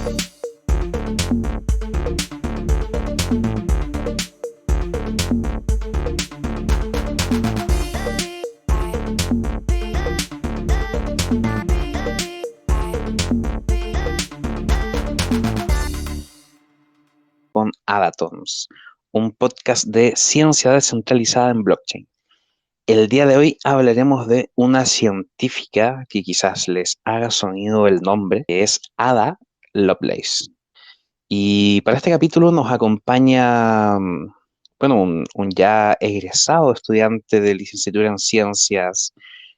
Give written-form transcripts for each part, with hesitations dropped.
Con Adatons, un podcast de ciencia descentralizada en blockchain. El día de hoy hablaremos de una científica que quizás les haga sonido el nombre, que es Ada Lovelace. Y para este capítulo nos acompaña, bueno, un ya egresado estudiante de licenciatura en ciencias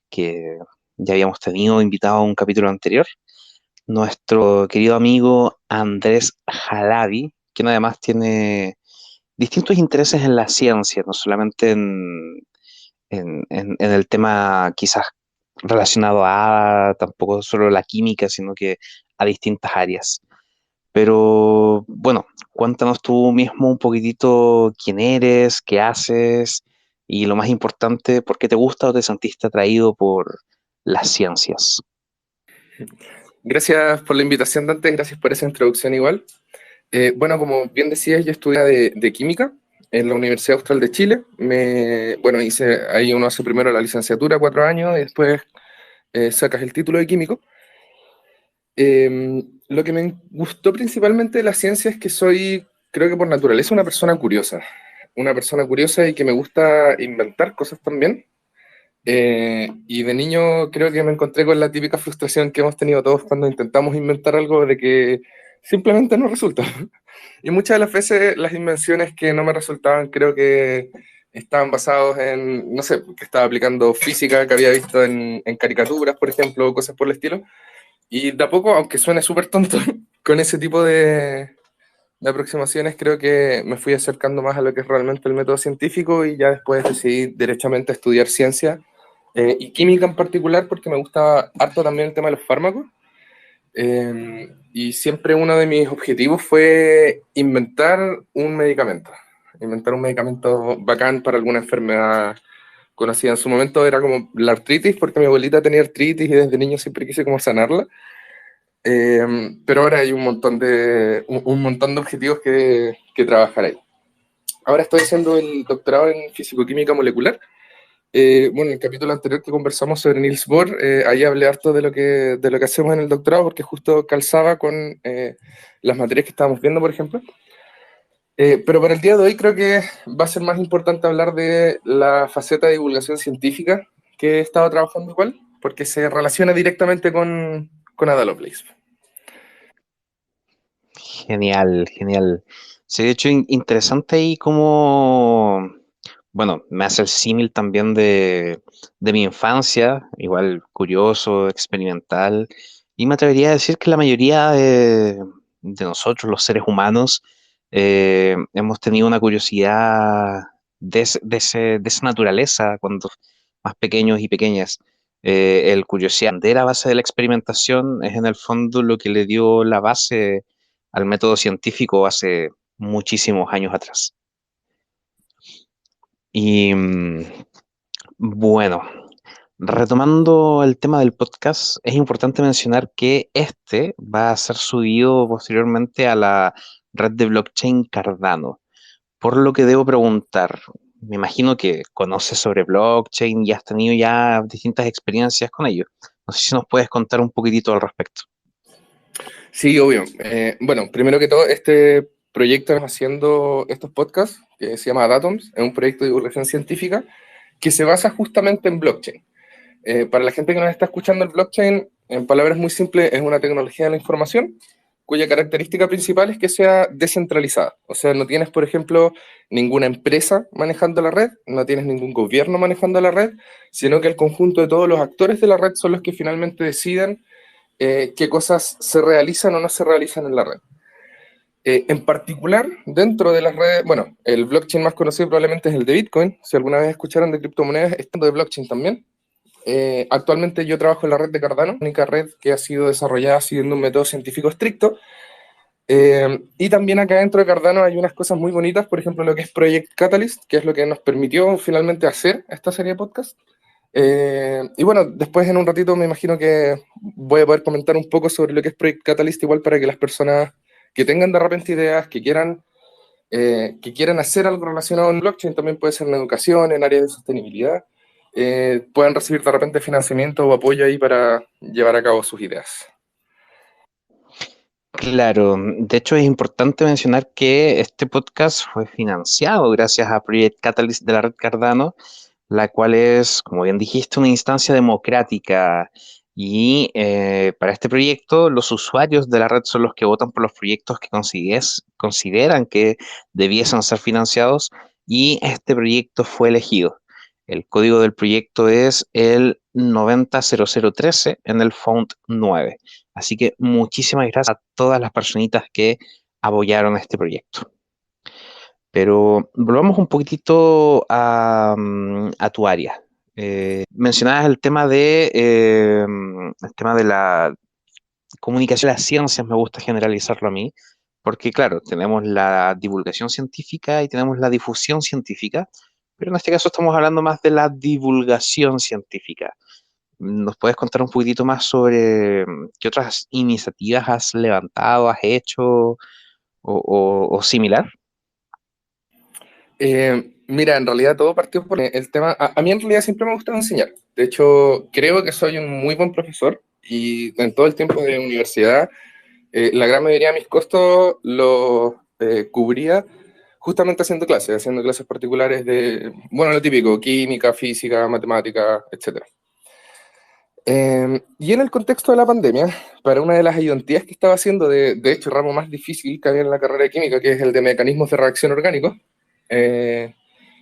que ya habíamos tenido invitado a un capítulo anterior, nuestro querido amigo Andrés Jalabi, quien además tiene distintos intereses en la ciencia, no solamente en el tema quizás relacionado a tampoco solo la química, sino que a distintas áreas. Pero bueno, cuéntanos tú mismo un poquitito quién eres, qué haces y lo más importante, por qué te gusta o te sentiste atraído por las ciencias. Gracias por la invitación, Dante, gracias por esa introducción igual. Bueno, como bien decías, yo estudié de química en la Universidad Austral de Chile. Hice ahí uno hace primero la licenciatura, 4 años, y después sacas el título de químico. Lo que me gustó principalmente de la ciencia es que soy, creo que por naturaleza, una persona curiosa. Una persona curiosa y que me gusta inventar cosas también. Y de niño creo que me encontré con la típica frustración que hemos tenido todos cuando intentamos inventar algo de que simplemente no resulta. Y muchas de las veces las invenciones que no me resultaban creo que estaban basados en, no sé, que estaba aplicando física que había visto en caricaturas, por ejemplo, o cosas por el estilo. Y de a poco, aunque suene súper tonto, con ese tipo de aproximaciones creo que me fui acercando más a lo que es realmente el método científico y ya después decidí derechamente estudiar ciencia y química en particular porque me gusta harto también el tema de los fármacos. Y siempre uno de mis objetivos fue inventar un medicamento bacán para alguna enfermedad conocida. En su momento era como la artritis, porque mi abuelita tenía artritis y desde niño siempre quise como sanarla. Pero ahora hay un montón de objetivos que trabajar ahí. Ahora estoy haciendo el doctorado en fisicoquímica molecular. En el capítulo anterior que conversamos sobre Niels Bohr, ahí hablé harto de lo que hacemos en el doctorado, porque justo calzaba con las materias que estábamos viendo, por ejemplo. Pero para el día de hoy creo que va a ser más importante hablar de la faceta de divulgación científica que he estado trabajando igual, porque se relaciona directamente con Ada Lovelace. Genial, genial. Sí, de hecho, interesante ahí como, bueno, me hace el símil también de mi infancia, igual curioso, experimental, y me atrevería a decir que la mayoría de nosotros, los seres humanos, hemos tenido una curiosidad de esa naturaleza cuando más pequeños y pequeñas. El curiosidad de la base de la experimentación es en el fondo lo que le dio la base al método científico hace muchísimos años atrás. Y bueno, retomando el tema del podcast, es importante mencionar que este va a ser subido posteriormente a la red de blockchain Cardano, por lo que debo preguntar, me imagino que conoces sobre blockchain y has tenido ya distintas experiencias con ello. No sé si nos puedes contar un poquitito al respecto. Sí, obvio. Primero que todo, este proyecto estamos haciendo estos podcasts, que se llama Datums, es un proyecto de divulgación científica que se basa justamente en blockchain. Para la gente que nos está escuchando, el blockchain, en palabras muy simples, es una tecnología de la información cuya característica principal es que sea descentralizada. O sea, no tienes, por ejemplo, ninguna empresa manejando la red, no tienes ningún gobierno manejando la red, sino que el conjunto de todos los actores de la red son los que finalmente deciden qué cosas se realizan o no se realizan en la red. En particular, dentro de las redes, bueno, el blockchain más conocido probablemente es el de Bitcoin. Si alguna vez escucharon de criptomonedas, está de blockchain también. Actualmente yo trabajo en la red de Cardano, la única red que ha sido desarrollada siguiendo un método científico estricto. Y también acá dentro de Cardano hay unas cosas muy bonitas, por ejemplo, lo que es Project Catalyst, que es lo que nos permitió finalmente hacer esta serie de podcast. Y bueno, después en un ratito me imagino que voy a poder comentar un poco sobre lo que es Project Catalyst, igual para que las personas que tengan de repente ideas, que quieran hacer algo relacionado en blockchain, también puede ser en educación, en áreas de sostenibilidad, puedan recibir de repente financiamiento o apoyo ahí para llevar a cabo sus ideas. Claro, de hecho es importante mencionar que este podcast fue financiado gracias a Project Catalyst de la red Cardano, la cual es, como bien dijiste, una instancia democrática. Y para este proyecto, los usuarios de la red son los que votan por los proyectos que consideran que debiesen ser financiados y este proyecto fue elegido. El código del proyecto es el 900013 en el font 9. Así que muchísimas gracias a todas las personitas que apoyaron este proyecto. Pero volvamos un poquitito a tu área. Mencionabas el tema de la comunicación de las ciencias, me gusta generalizarlo a mí, porque claro, tenemos la divulgación científica y tenemos la difusión científica, pero en este caso estamos hablando más de la divulgación científica. ¿Nos puedes contar un poquitito más sobre qué otras iniciativas has levantado, has hecho o similar? Mira, en realidad todo partió por el tema. A mí en realidad siempre me gusta enseñar. De hecho, creo que soy un muy buen profesor y en todo el tiempo de universidad, la gran mayoría de mis costos los cubría justamente haciendo clases particulares de, bueno, lo típico, química, física, matemática, etcétera. Y en el contexto de la pandemia, para una de las ayudantías que estaba haciendo, de hecho, el ramo más difícil que había en la carrera de química, que es el de mecanismos de reacción orgánicos, eh,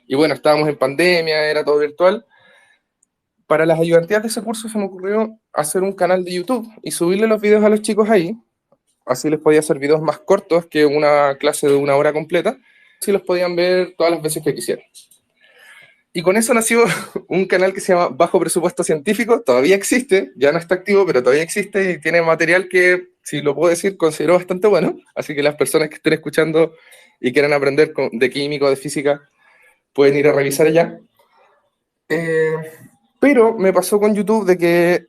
y bueno, estábamos en pandemia, era todo virtual. Para las ayudantías de ese curso se me ocurrió hacer un canal de YouTube y subirle los videos a los chicos ahí. Así les podía hacer videos más cortos que una clase de una hora completa. Así los podían ver todas las veces que quisieran. Y con eso nació un canal que se llama Bajo Presupuesto Científico. Todavía existe, ya no está activo, pero todavía existe y tiene material que, si lo puedo decir, considero bastante bueno. Así que las personas que estén escuchando y quieran aprender de química o de física pueden ir a revisar allá. Eh, pero me pasó con YouTube de que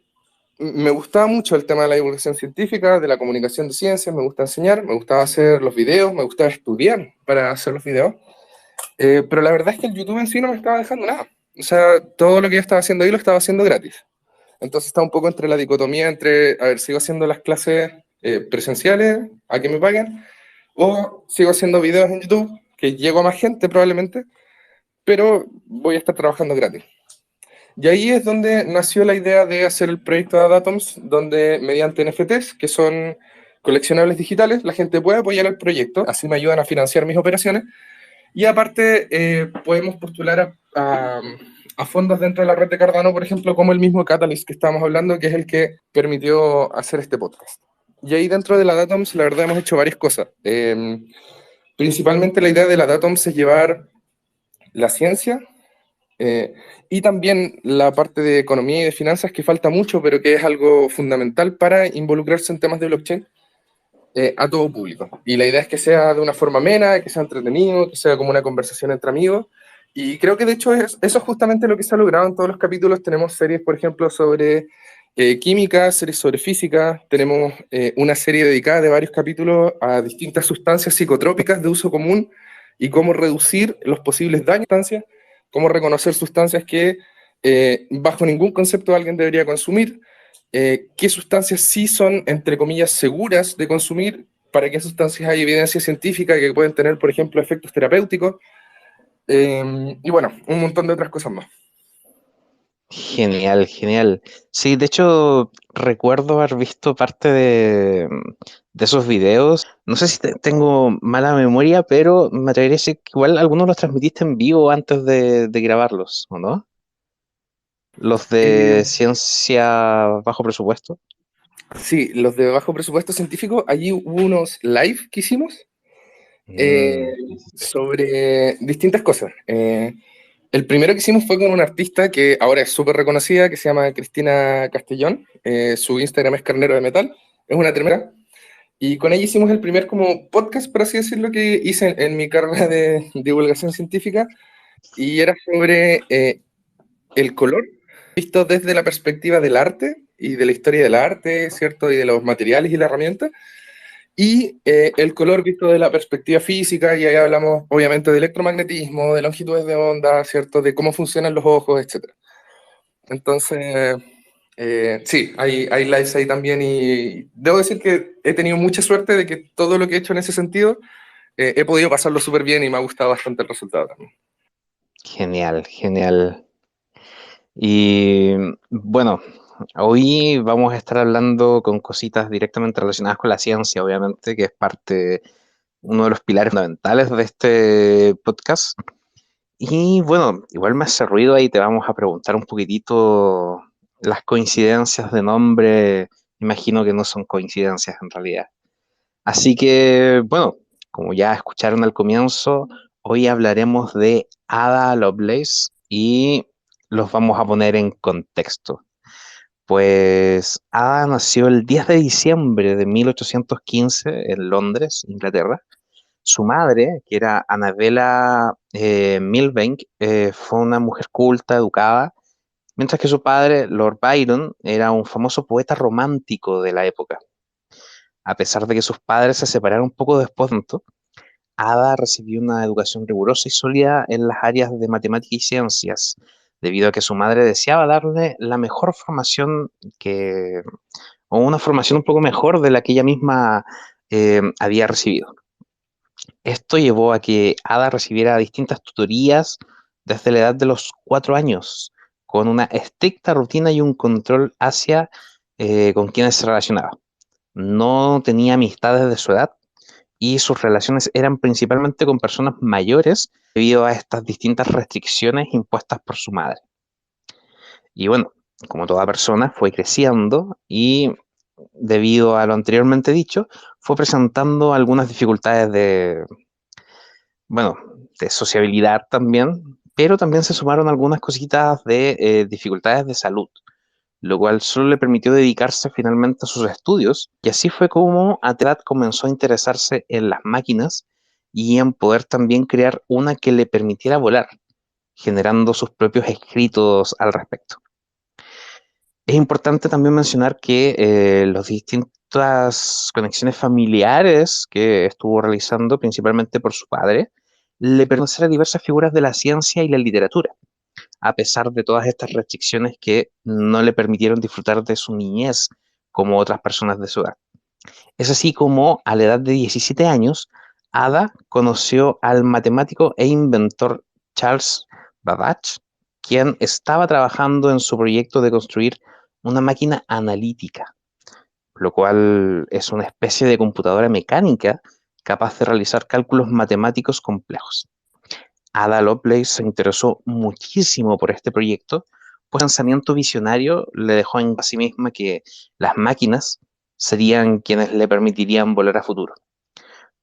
me gustaba mucho el tema de la divulgación científica, de la comunicación de ciencias, me gusta enseñar, me gustaba hacer los videos, me gustaba estudiar para hacer los videos. Pero la verdad es que el YouTube en sí no me estaba dejando nada. O sea, todo lo que yo estaba haciendo ahí lo estaba haciendo gratis. Entonces está un poco entre la dicotomía entre, a ver, sigo haciendo las clases presenciales a que me paguen, o sigo haciendo videos en YouTube, que llego a más gente probablemente, pero voy a estar trabajando gratis. Y ahí es donde nació la idea de hacer el proyecto de Adatoms, donde mediante NFTs, que son coleccionables digitales, la gente puede apoyar el proyecto, así me ayudan a financiar mis operaciones, y aparte podemos postular a fondos dentro de la red de Cardano, por ejemplo, como el mismo Catalyst que estábamos hablando, que es el que permitió hacer este podcast. Y ahí dentro de la Adatoms, la verdad, hemos hecho varias cosas. Principalmente la idea de la Adatoms es llevar la ciencia, eh, y también la parte de economía y de finanzas que falta mucho, pero que es algo fundamental para involucrarse en temas de blockchain a todo público. Y la idea es que sea de una forma amena, que sea entretenido, que sea como una conversación entre amigos. Y creo que de hecho eso es justamente lo que se ha logrado en todos los capítulos. Tenemos series, por ejemplo, sobre química, series sobre física, tenemos una serie dedicada de varios capítulos a distintas sustancias psicotrópicas de uso común y cómo reducir los posibles daños de sustancias, cómo reconocer sustancias que bajo ningún concepto alguien debería consumir, qué sustancias sí son, entre comillas, seguras de consumir, para qué sustancias hay evidencia científica que pueden tener, por ejemplo, efectos terapéuticos, y bueno, un montón de otras cosas más. Genial, genial. Sí, de hecho, recuerdo haber visto parte de esos videos. No sé si tengo mala memoria, pero me atrevería a decir que igual algunos los transmitiste en vivo antes de grabarlos, ¿o no? Los Eh, de ciencia bajo presupuesto. sí, los de bajo presupuesto científico, allí hubo unos live que hicimos eh, Sí, sí, sí. sobre distintas cosas. El primero que hicimos fue con una artista que ahora es súper reconocida, que se llama Cristina Castellón. Su Instagram es Carnero de Metal. Es una tremenda. Y con ella hicimos el primer como podcast, por así decirlo, que hice en mi carrera de divulgación científica. Y era sobre el color. visto desde la perspectiva del arte y de la historia del arte, ¿cierto? Y de los materiales y la herramienta. Y el color visto de la perspectiva física, y ahí hablamos obviamente de electromagnetismo, de longitudes de onda, ¿cierto? De cómo funcionan los ojos, etc. Entonces, sí, hay lives ahí también y debo decir que he tenido mucha suerte de que todo lo que he hecho en ese sentido, he podido pasarlo súper bien y me ha gustado bastante el resultado también. Genial, genial. Y bueno, hoy vamos a estar hablando con cositas directamente relacionadas con la ciencia, obviamente, que es parte, uno de los pilares fundamentales de este podcast. Y bueno, igual me hace ruido ahí, te vamos a preguntar un poquitito las coincidencias de nombre. Imagino que no son coincidencias en realidad. Así que, bueno, como ya escucharon al comienzo, hoy hablaremos de Ada Lovelace y los vamos a poner en contexto. Pues Ada nació el 10 de diciembre de 1815 en Londres, Inglaterra. Su madre, que era Annabella Milbank, fue una mujer culta, educada, mientras que su padre, Lord Byron, era un famoso poeta romántico de la época. A pesar de que sus padres se separaron un poco después de esto, Ada recibió una educación rigurosa y sólida en las áreas de matemática y ciencias, debido a que su madre deseaba darle la mejor formación que, o una formación un poco mejor de la que ella misma había recibido. Esto llevó a que Ada recibiera distintas tutorías desde la edad de los 4 años, con una estricta rutina y un control hacia con quienes se relacionaba. No tenía amistades de su edad y sus relaciones eran principalmente con personas mayores debido a estas distintas restricciones impuestas por su madre. Y bueno, como toda persona, fue creciendo y debido a lo anteriormente dicho, fue presentando algunas dificultades bueno, de sociabilidad también, pero también se sumaron algunas cositas de dificultades de salud, lo cual solo le permitió dedicarse finalmente a sus estudios, y así fue como Atlat comenzó a interesarse en las máquinas y en poder también crear una que le permitiera volar, generando sus propios escritos al respecto. Es importante también mencionar que las distintas conexiones familiares que estuvo realizando, principalmente por su padre, le pertenecen a diversas figuras de la ciencia y la literatura, a pesar de todas estas restricciones que no le permitieron disfrutar de su niñez como otras personas de su edad. Es así como a la edad de 17 años, Ada conoció al matemático e inventor Charles Babbage, quien estaba trabajando en su proyecto de construir una máquina analítica, lo cual es una especie de computadora mecánica capaz de realizar cálculos matemáticos complejos. Ada Lovelace se interesó muchísimo por este proyecto, pues el pensamiento visionario le dejó en sí misma que las máquinas serían quienes le permitirían volar a futuro,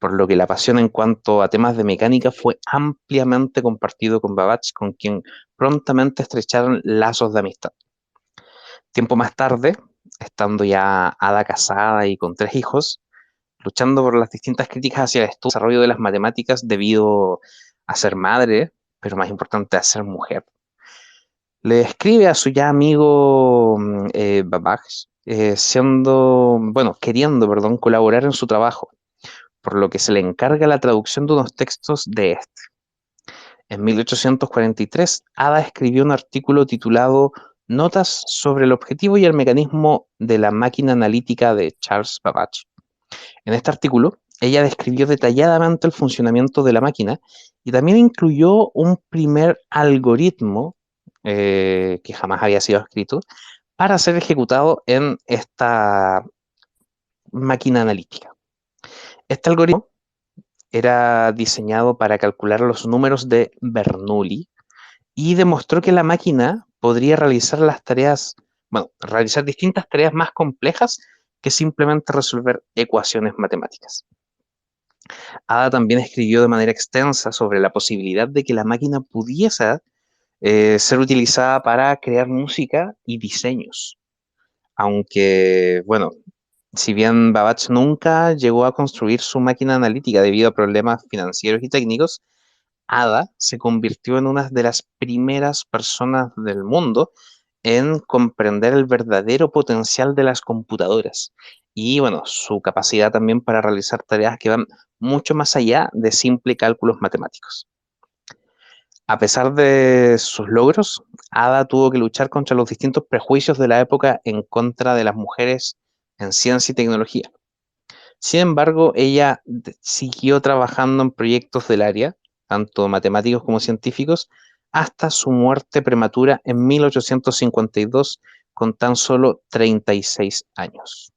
por lo que la pasión en cuanto a temas de mecánica fue ampliamente compartido con Babbage, con quien prontamente estrecharon lazos de amistad. Tiempo más tarde, estando ya Ada casada y con 3 hijos, luchando por las distintas críticas hacia el desarrollo de las matemáticas debido a ser madre, pero más importante a ser mujer. Le escribe a su ya amigo Babbage, queriendo, perdón, colaborar en su trabajo, por lo que se le encarga la traducción de unos textos de este. En 1843, Ada escribió un artículo titulado Notas sobre el objetivo y el mecanismo de la máquina analítica de Charles Babbage. En este artículo, ella describió detalladamente el funcionamiento de la máquina y también incluyó un primer algoritmo que jamás había sido escrito para ser ejecutado en esta máquina analítica. Este algoritmo era diseñado para calcular los números de Bernoulli y demostró que la máquina podría realizar realizar distintas tareas más complejas que simplemente resolver ecuaciones matemáticas. Ada también escribió de manera extensa sobre la posibilidad de que la máquina pudiese ser utilizada para crear música y diseños. Aunque, bueno, si bien Babbage nunca llegó a construir su máquina analítica debido a problemas financieros y técnicos, Ada se convirtió en una de las primeras personas del mundo en comprender el verdadero potencial de las computadoras y, bueno, su capacidad también para realizar tareas que van mucho más allá de simples cálculos matemáticos. A pesar de sus logros, Ada tuvo que luchar contra los distintos prejuicios de la época en contra de las mujeres en ciencia y tecnología. Sin embargo, ella siguió trabajando en proyectos del área, tanto matemáticos como científicos, hasta su muerte prematura en 1852, con tan solo 36 años.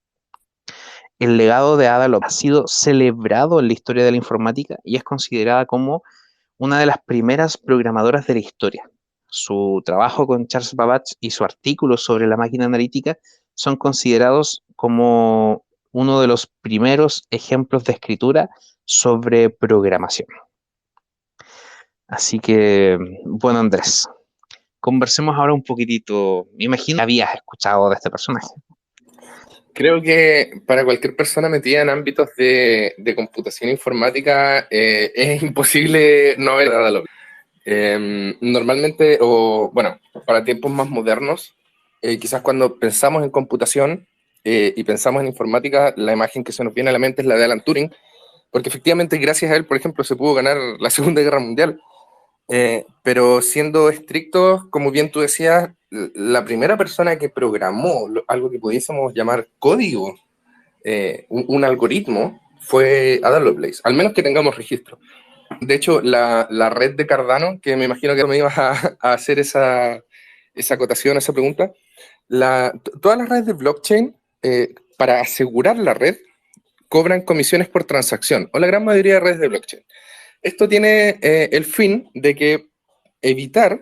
El legado de Ada Lovelace ha sido celebrado en la historia de la informática y es considerada como una de las primeras programadoras de la historia. Su trabajo con Charles Babbage y su artículo sobre la máquina analítica son considerados como uno de los primeros ejemplos de escritura sobre programación. Así que, bueno, Andrés, conversemos ahora un poquitito. Me imagino que habías escuchado de este personaje. Creo que para cualquier persona metida en ámbitos de computación informática es imposible no haber dado lo normalmente, o bueno, para tiempos más modernos, quizás cuando pensamos en computación y pensamos en informática, la imagen que se nos viene a la mente es la de Alan Turing, porque efectivamente gracias a él, por ejemplo, se pudo ganar la Segunda Guerra Mundial. Pero siendo estrictos, como bien tú decías, la primera persona que programó algo que pudiésemos llamar código, un algoritmo, fue Ada Lovelace, al menos que tengamos registro. De hecho, la red de Cardano, que me imagino que me ibas a hacer esa acotación, esa pregunta, todas las redes de blockchain, para asegurar la red, cobran comisiones por transacción, o la gran mayoría de redes de blockchain. Esto tiene el fin de que evitar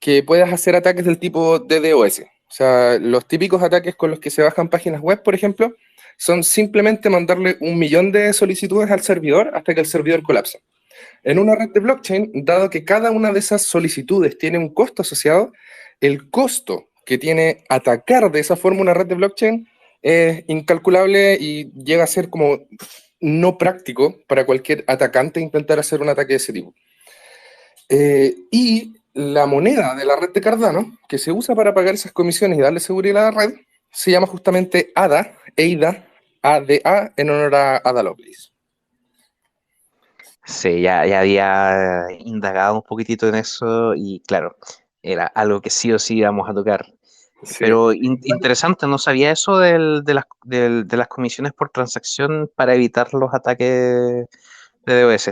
que puedas hacer ataques del tipo DDoS. O sea, los típicos ataques con los que se bajan páginas web, por ejemplo, son simplemente mandarle 1.000.000 de solicitudes al servidor hasta que el servidor colapsa. En una red de blockchain, dado que cada una de esas solicitudes tiene un costo asociado, el costo que tiene atacar de esa forma una red de blockchain es incalculable y llega a ser como no práctico para cualquier atacante intentar hacer un ataque de ese tipo. Y la moneda de la red de Cardano, que se usa para pagar esas comisiones y darle seguridad a la red, se llama justamente ADA, ADA, en honor a Ada Lovelace. Sí, ya había indagado un poquitito en eso y claro, era algo que sí o sí íbamos a tocar. Sí. Pero interesante, no sabía eso de las comisiones por transacción para evitar los ataques de DOS.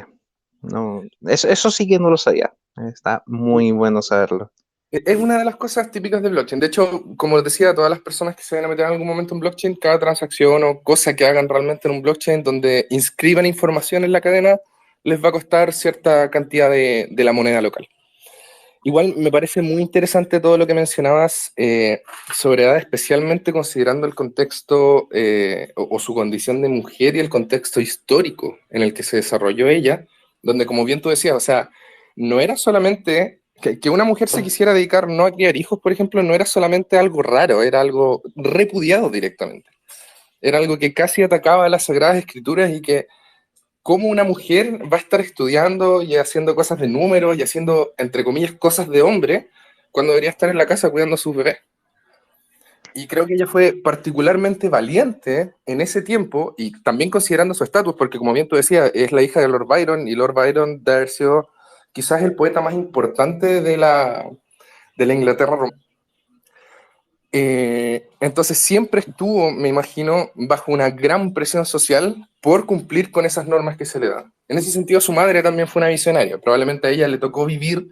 No, eso sí que no lo sabía. Está muy bueno saberlo. Es una de las cosas típicas de blockchain. De hecho, como decía, todas las personas que se van a meter en algún momento en blockchain, cada transacción o cosa que hagan realmente en un blockchain donde inscriban información en la cadena, les va a costar cierta cantidad de la moneda local. Igual me parece muy interesante todo lo que mencionabas sobre Ada, especialmente considerando el contexto o su condición de mujer y el contexto histórico en el que se desarrolló ella, donde como bien tú decías, o sea, no era solamente que una mujer se quisiera dedicar no a criar hijos, por ejemplo, no era solamente algo raro, era algo repudiado directamente. Era algo que casi atacaba a las Sagradas Escrituras y que cómo una mujer va a estar estudiando y haciendo cosas de números y haciendo, entre comillas, cosas de hombre, cuando debería estar en la casa cuidando a sus bebés. Y creo que ella fue particularmente valiente en ese tiempo y también considerando su estatus, porque como bien tú decías, es la hija de Lord Byron y Lord Byron debe haber sido quizás el poeta más importante de la Inglaterra romana. Entonces siempre estuvo, me imagino, bajo una gran presión social por cumplir con esas normas que se le dan. En ese sentido, su madre también fue una visionaria. Probablemente a ella le tocó vivir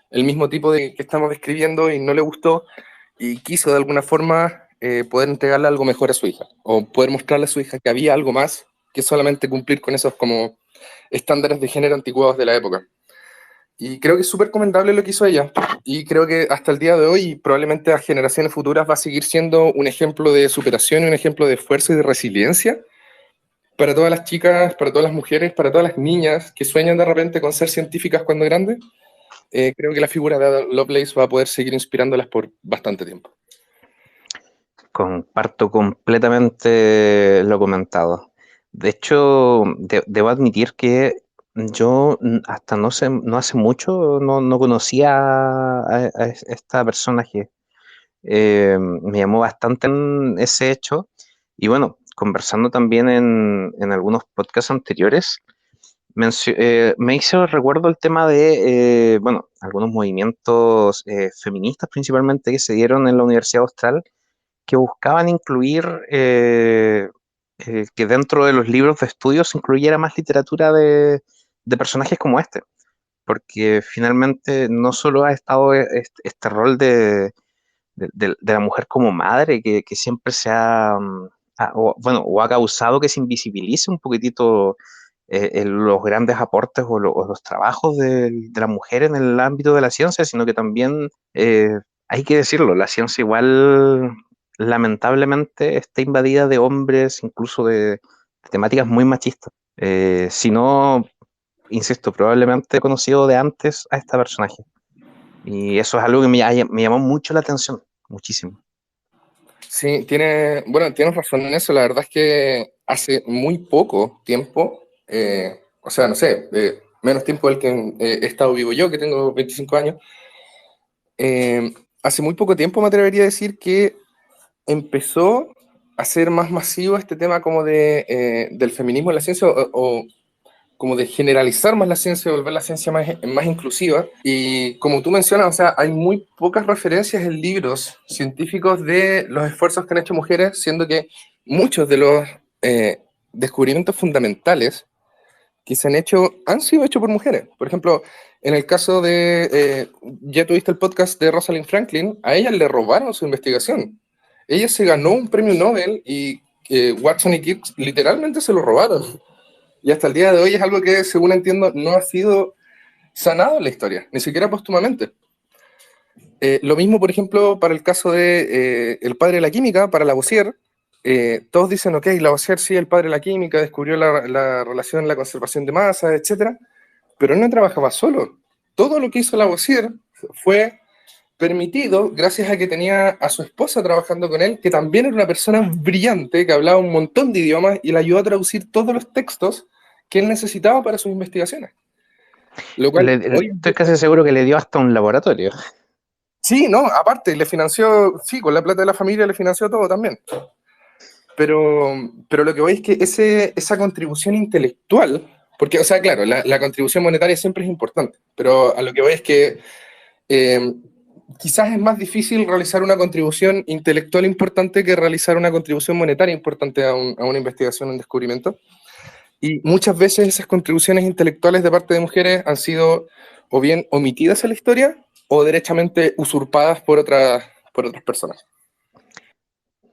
el mismo tipo de que estamos describiendo y no le gustó y quiso de alguna forma poder entregarle algo mejor a su hija o poder mostrarle a su hija que había algo más que solamente cumplir con esos como estándares de género anticuados de la época. Y creo que es súper recomendable lo que hizo ella. Y creo que hasta el día de hoy, probablemente a generaciones futuras, va a seguir siendo un ejemplo de superación y un ejemplo de esfuerzo y de resiliencia para todas las chicas, para todas las mujeres, para todas las niñas que sueñan de repente con ser científicas cuando grandes. Creo que la figura de Ada Lovelace va a poder seguir inspirándolas por bastante tiempo. Comparto completamente lo comentado. De hecho, debo admitir que yo hasta no hace mucho no conocía a esta personaje. Me llamó bastante en ese hecho. Y bueno, conversando también en algunos podcasts anteriores, me hizo recuerdo el tema de, bueno, algunos movimientos feministas principalmente que se dieron en la Universidad Austral que buscaban incluir que dentro de los libros de estudios se incluyera más literatura de personajes como este, porque finalmente no solo ha estado este rol de la mujer como madre que siempre se ha, bueno, o ha causado que se invisibilice un poquitito en los grandes aportes o los trabajos de la mujer en el ámbito de la ciencia, sino que también, hay que decirlo, la ciencia igual lamentablemente está invadida de hombres, incluso de temáticas muy machistas. Si no, insisto, probablemente he conocido de antes a esta personaje. Y eso es algo que me llamó mucho la atención, muchísimo. Sí, bueno, tienes razón en eso. La verdad es que hace muy poco tiempo, o sea, no sé, menos tiempo del que he estado vivo yo, que tengo 25 años, hace muy poco tiempo me atrevería a decir que empezó a ser más masivo este tema como del feminismo en la ciencia o como de generalizar más la ciencia, volver la ciencia más inclusiva. Y como tú mencionas, o sea, hay muy pocas referencias en libros científicos de los esfuerzos que han hecho mujeres, siendo que muchos de los descubrimientos fundamentales que se han hecho han sido hechos por mujeres. Por ejemplo, en el caso ya tuviste el podcast de Rosalind Franklin, a ella le robaron su investigación. Ella se ganó un premio Nobel y Watson y Crick literalmente se lo robaron. Y hasta el día de hoy es algo que, según entiendo, no ha sido sanado en la historia, ni siquiera póstumamente. Lo mismo, por ejemplo, para el caso de el padre de la química, para Lavoisier. Todos dicen, ok, Lavoisier sí, el padre de la química, descubrió la relación, la conservación de masa, etcétera, pero él no trabajaba solo. Todo lo que hizo Lavoisier fue permitido gracias a que tenía a su esposa trabajando con él, que también era una persona brillante, que hablaba un montón de idiomas y le ayudó a traducir todos los textos que él necesitaba para sus investigaciones. Lo cual, hoy en Estoy día, casi seguro que le dio hasta un laboratorio. sí, no, aparte, le financió, sí, con la plata de la familia le financió todo también. Pero lo que voy es que esa contribución intelectual, porque, o sea, claro, la contribución monetaria siempre es importante, pero a lo que voy es que eh, quizás es más difícil realizar una contribución intelectual importante que realizar una contribución monetaria importante a una investigación, un descubrimiento. Y muchas veces esas contribuciones intelectuales de parte de mujeres han sido o bien omitidas en la historia o derechamente usurpadas por otras personas.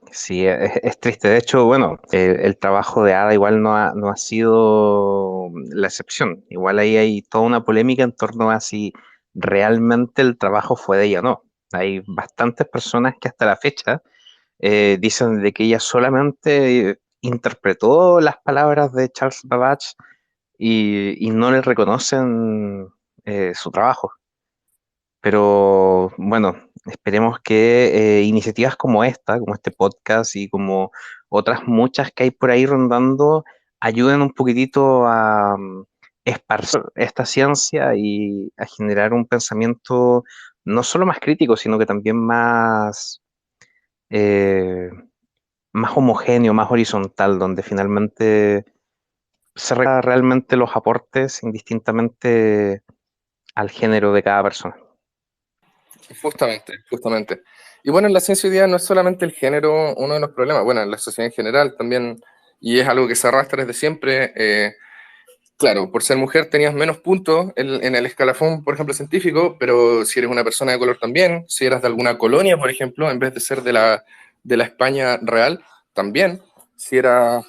Sí, es triste. De hecho, bueno, el trabajo de Ada igual no ha sido la excepción. Igual ahí hay toda una polémica en torno a si realmente el trabajo fue de ella o no. Hay bastantes personas que hasta la fecha dicen de que ella solamente interpretó las palabras de Charles Babbage y no le reconocen su trabajo. Pero bueno, esperemos que iniciativas como esta, como este podcast y como otras muchas que hay por ahí rondando, ayuden un poquitito a esparcir esta ciencia y a generar un pensamiento no solo más crítico, sino que también eh, más homogéneo, más horizontal, donde finalmente se reconozcan realmente los aportes indistintamente al género de cada persona. Justamente, justamente. Y bueno, en la ciencia hoy día no es solamente el género uno de los problemas, bueno, en la sociedad en general también, y es algo que se arrastra desde siempre. Claro, por ser mujer tenías menos puntos en el escalafón, por ejemplo, científico, pero si eres una persona de color también, si eras de alguna colonia, por ejemplo, en vez de ser de la España real, también, si eras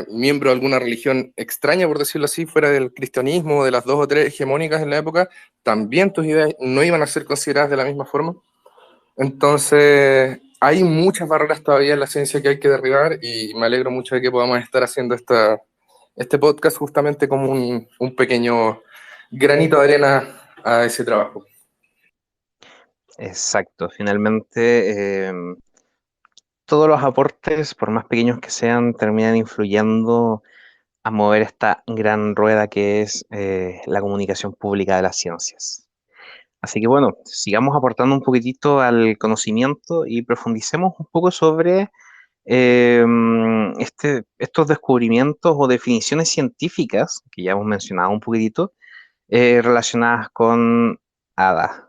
miembro de alguna religión extraña, por decirlo así, fuera del cristianismo, de las dos o tres hegemónicas en la época, también tus ideas no iban a ser consideradas de la misma forma. Entonces, hay muchas barreras todavía en la ciencia que hay que derribar y me alegro mucho de que podamos estar haciendo este podcast justamente como un pequeño granito de arena a ese trabajo. Exacto, finalmente todos los aportes, por más pequeños que sean, terminan influyendo a mover esta gran rueda que es la comunicación pública de las ciencias. Así que bueno, sigamos aportando un poquitito al conocimiento y profundicemos un poco sobre estos descubrimientos o definiciones científicas que ya hemos mencionado un poquitito relacionadas con Ada.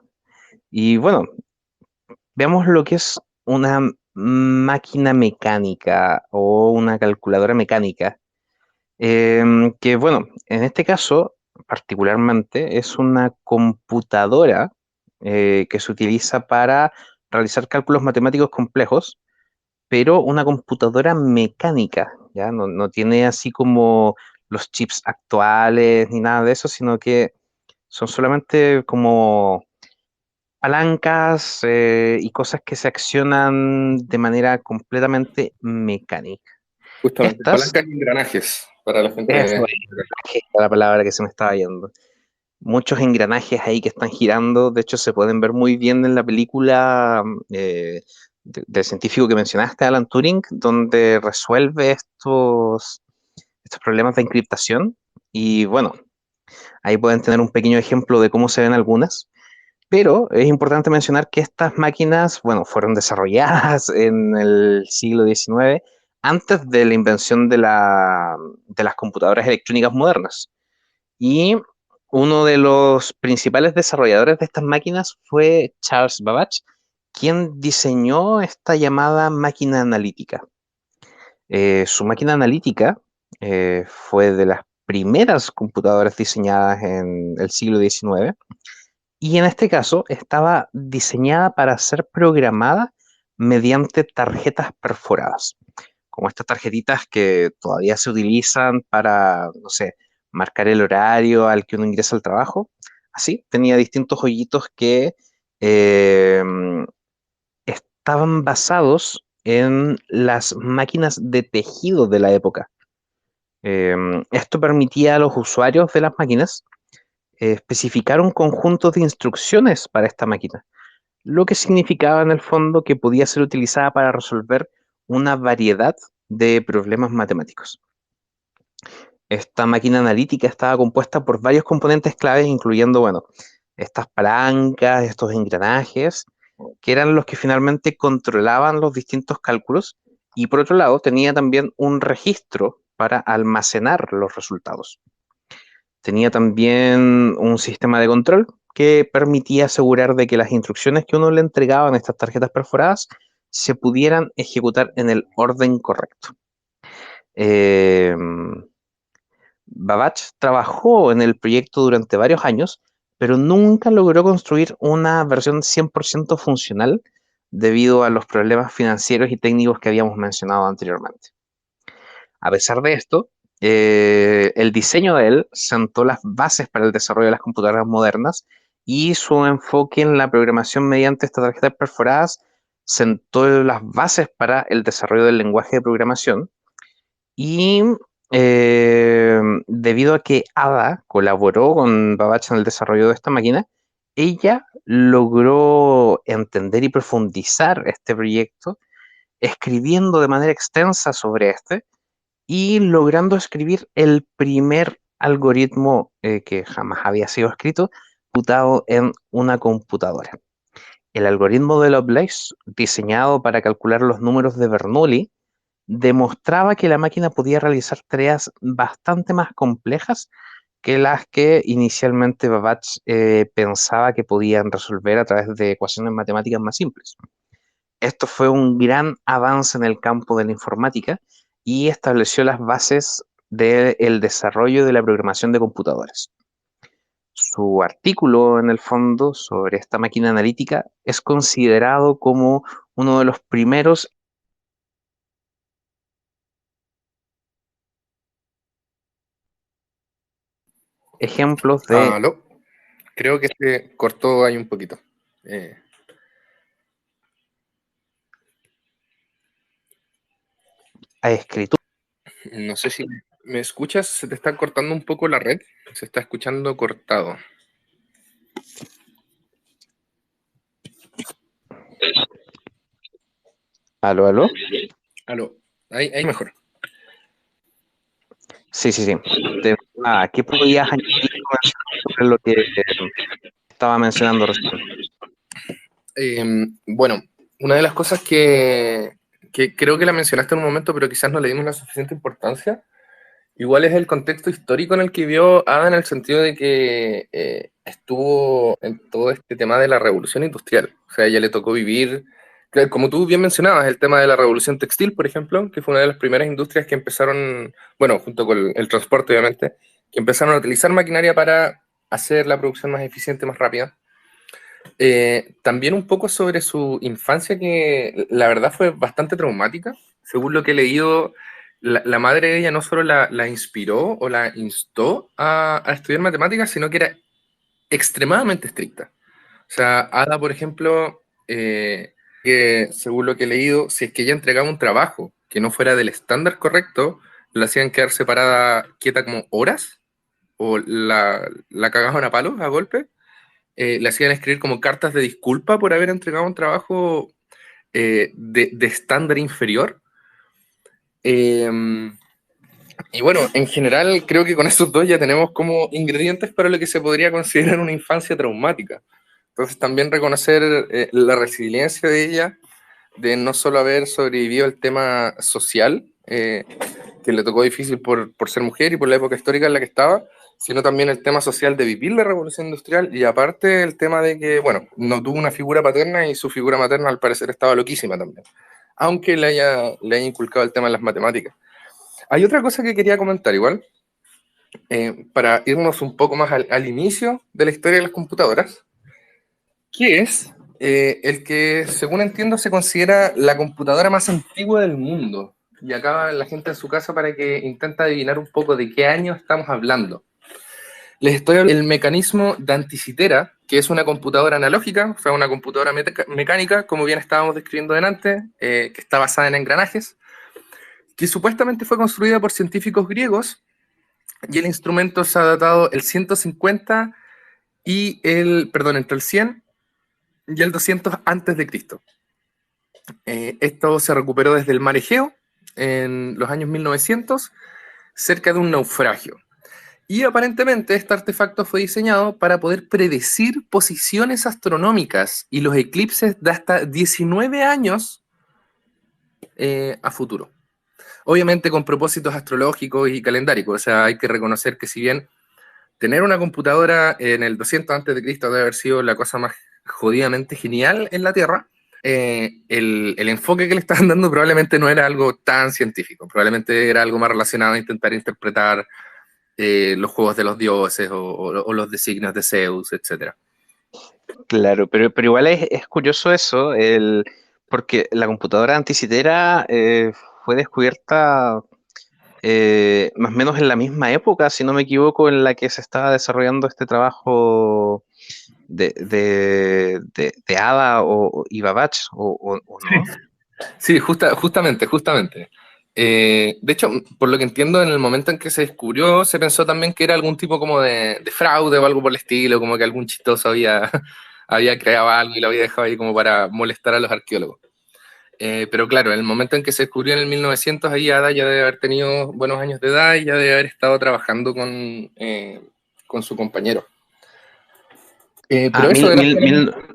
Y bueno, veamos lo que es una máquina mecánica o una calculadora mecánica, que bueno, en este caso particularmente es una computadora que se utiliza para realizar cálculos matemáticos complejos, pero una computadora mecánica, ¿ya? No tiene así como los chips actuales ni nada de eso, sino que son solamente como palancas y cosas que se accionan de manera completamente mecánica. Justamente, Estas, palancas y engranajes para la eso gente. es la palabra que se me estaba yendo. Muchos engranajes ahí que están girando, de hecho se pueden ver muy bien en la película del científico que mencionaste, Alan Turing, donde resuelve estos problemas de encriptación. Y bueno, ahí pueden tener un pequeño ejemplo de cómo se ven algunas. Pero es importante mencionar que estas máquinas, bueno, fueron desarrolladas en el siglo XIX, antes de la invención de las computadoras electrónicas modernas. Y uno de los principales desarrolladores de estas máquinas fue Charles Babbage, quien diseñó esta llamada máquina analítica. Su máquina analítica fue de las primeras computadoras diseñadas en el siglo XIX y en este caso estaba diseñada para ser programada mediante tarjetas perforadas, como estas tarjetitas que todavía se utilizan para, no sé, marcar el horario al que uno ingresa al trabajo. Así, tenía distintos hoyitos que eh, estaban basados en las máquinas de tejido de la época. Esto permitía a los usuarios de las máquinas especificar un conjunto de instrucciones para esta máquina, lo que significaba en el fondo que podía ser utilizada para resolver una variedad de problemas matemáticos. Esta máquina analítica estaba compuesta por varios componentes claves, incluyendo, bueno, estas palancas, estos engranajes, que eran los que finalmente controlaban los distintos cálculos, y por otro lado tenía también un registro para almacenar los resultados. Tenía también un sistema de control que permitía asegurar de que las instrucciones que uno le entregaba en estas tarjetas perforadas se pudieran ejecutar en el orden correcto. Eh, Babbage trabajó en el proyecto durante varios años, pero nunca logró construir una versión 100% funcional debido a los problemas financieros y técnicos que habíamos mencionado anteriormente. A pesar de esto, el diseño de él sentó las bases para el desarrollo de las computadoras modernas y su enfoque en la programación mediante estas tarjetas perforadas sentó las bases para el desarrollo del lenguaje de programación y debido a que Ada colaboró con Babbage en el desarrollo de esta máquina, ella logró entender y profundizar este proyecto, escribiendo de manera extensa sobre este y logrando escribir el primer algoritmo que jamás había sido escrito, computado en una computadora. El algoritmo de Lovelace, diseñado para calcular los números de Bernoulli, demostraba que la máquina podía realizar tareas bastante más complejas que las que inicialmente Babbage pensaba que podían resolver a través de ecuaciones matemáticas más simples. Esto fue un gran avance en el campo de la informática y estableció las bases del desarrollo de la programación de computadores. Su artículo, en el fondo, sobre esta máquina analítica es considerado como uno de los primeros ejemplos de Aló, creo que se cortó ahí un poquito. Eh, escritura. no sé si me escuchas, se te está cortando un poco la red, se está escuchando cortado. ¿Aló, aló? Aló, ahí mejor. Sí, sí, sí. ¿Qué podías añadir o mencionar sobre lo que estaba mencionando recién. Bueno, una de las cosas que creo que la mencionaste en un momento, pero quizás no le dimos la suficiente importancia, igual es el contexto histórico en el que vivió Ada, en el sentido de que estuvo en todo este tema de la revolución industrial. O sea, a ella le tocó vivir, claro, como tú bien mencionabas, el tema de la revolución textil, por ejemplo, que fue una de las primeras industrias que empezaron, bueno, junto con el transporte, obviamente, que empezaron a utilizar maquinaria para hacer la producción más eficiente, más rápida. También un poco sobre su infancia, que la verdad fue bastante traumática. Según lo que he leído, la madre de ella no solo la inspiró o la instó a estudiar matemáticas, sino que era extremadamente estricta. O sea, Ada, por ejemplo, que según lo que he leído, si es que ella entregaba un trabajo que no fuera del estándar correcto, la hacían quedar separada quieta como horas o la cagaban a palos, a golpe. Le hacían escribir como cartas de disculpa por haber entregado un trabajo de estándar inferior. Eh, y bueno, en general creo que con esos dos ya tenemos como ingredientes para lo que se podría considerar una infancia traumática. Entonces también reconocer la resiliencia de ella, de no solo haber sobrevivido al tema social, que le tocó difícil por ser mujer y por la época histórica en la que estaba, sino también el tema social de vivir la revolución industrial y aparte el tema de que, bueno, no tuvo una figura paterna y su figura materna al parecer estaba loquísima también, aunque le haya inculcado el tema de las matemáticas. Hay otra cosa que quería comentar igual, para irnos un poco más al inicio de la historia de las computadoras, que es el que, según entiendo, se considera la computadora más antigua del mundo. Y acá la gente en su casa para que intenta adivinar un poco de qué año estamos hablando. Les estoy hablando del mecanismo de Anticitera, que es una computadora analógica, o sea, una computadora mecánica, como bien estábamos describiendo delante, que está basada en engranajes, que supuestamente fue construida por científicos griegos, y el instrumento se ha datado el 150 y perdón, entre el 100 y el 200 antes de Cristo. Esto se recuperó desde el mar Egeo en los años 1900, cerca de un naufragio. Y aparentemente este artefacto fue diseñado para poder predecir posiciones astronómicas y los eclipses de hasta 19 años a futuro. Obviamente con propósitos astrológicos y calendáricos. O sea, hay que reconocer que si bien tener una computadora en el 200 antes de Cristo debe haber sido la cosa más jodidamente genial en la Tierra, el enfoque que le estaban dando probablemente no era algo tan científico, probablemente era algo más relacionado a intentar interpretar los juegos de los dioses o los designios de Zeus, etc. Claro, pero igual es curioso eso, porque la computadora anticitera fue descubierta más o menos en la misma época, si no me equivoco, en la que se estaba desarrollando este trabajo de Ada y Babbage, o no. Sí, justamente. De hecho, por lo que entiendo, en el momento en que se descubrió, se pensó también que era algún tipo como de fraude o algo por el estilo, como que algún chistoso había creado algo y lo había dejado ahí como para molestar a los arqueólogos. Pero claro, en el momento en que se descubrió en el 1900, ahí Ada ya debe haber tenido buenos años de edad y ya debe haber estado trabajando con su compañero. Ah, Pero eso era...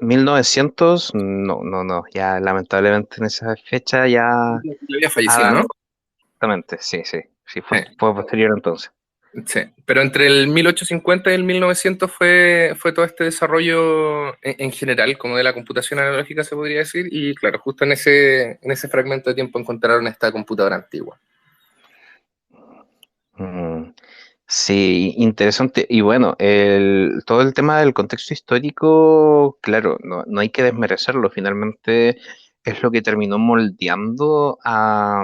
1900, no, no, no, ya lamentablemente en esa fecha ya, Ya había fallecido, Ada, ¿no? exactamente, sí, sí, sí, Sí. fue posterior entonces. Sí, pero entre el 1850 y el 1900 fue todo este desarrollo en general, como de la computación analógica se podría decir, y claro, justo en ese fragmento de tiempo encontraron esta computadora antigua. Mm, sí, interesante. Y bueno, todo el tema del contexto histórico, claro, no, no hay que desmerecerlo. Finalmente es lo que terminó moldeando a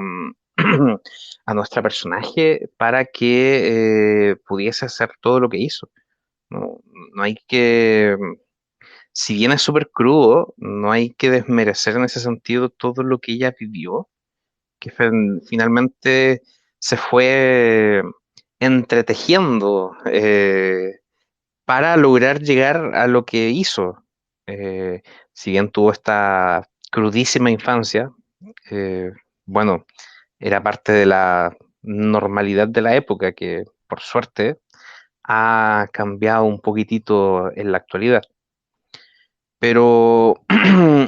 nuestra personaje para que pudiese hacer todo lo que hizo. No, no hay que, si bien es súper crudo, no hay que desmerecer en ese sentido todo lo que ella vivió, que finalmente se fue entretejiendo para lograr llegar a lo que hizo. Eh, si bien tuvo esta crudísima infancia, eh, bueno, era parte de la normalidad de la época que, por suerte, ha cambiado un poquitito en la actualidad. Pero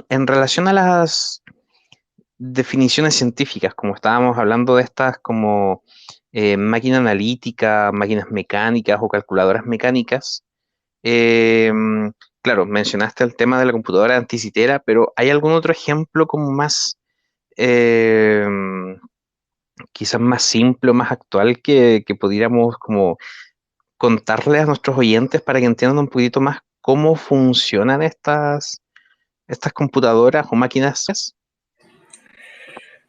en relación a las definiciones científicas, como estábamos hablando de estas como máquina analítica, máquinas mecánicas o calculadoras mecánicas, eh, claro, mencionaste el tema de la computadora anticitera, pero ¿hay algún otro ejemplo como más, eh, quizás más simple o más actual que pudiéramos como contarle a nuestros oyentes para que entiendan un poquito más cómo funcionan estas computadoras o máquinas?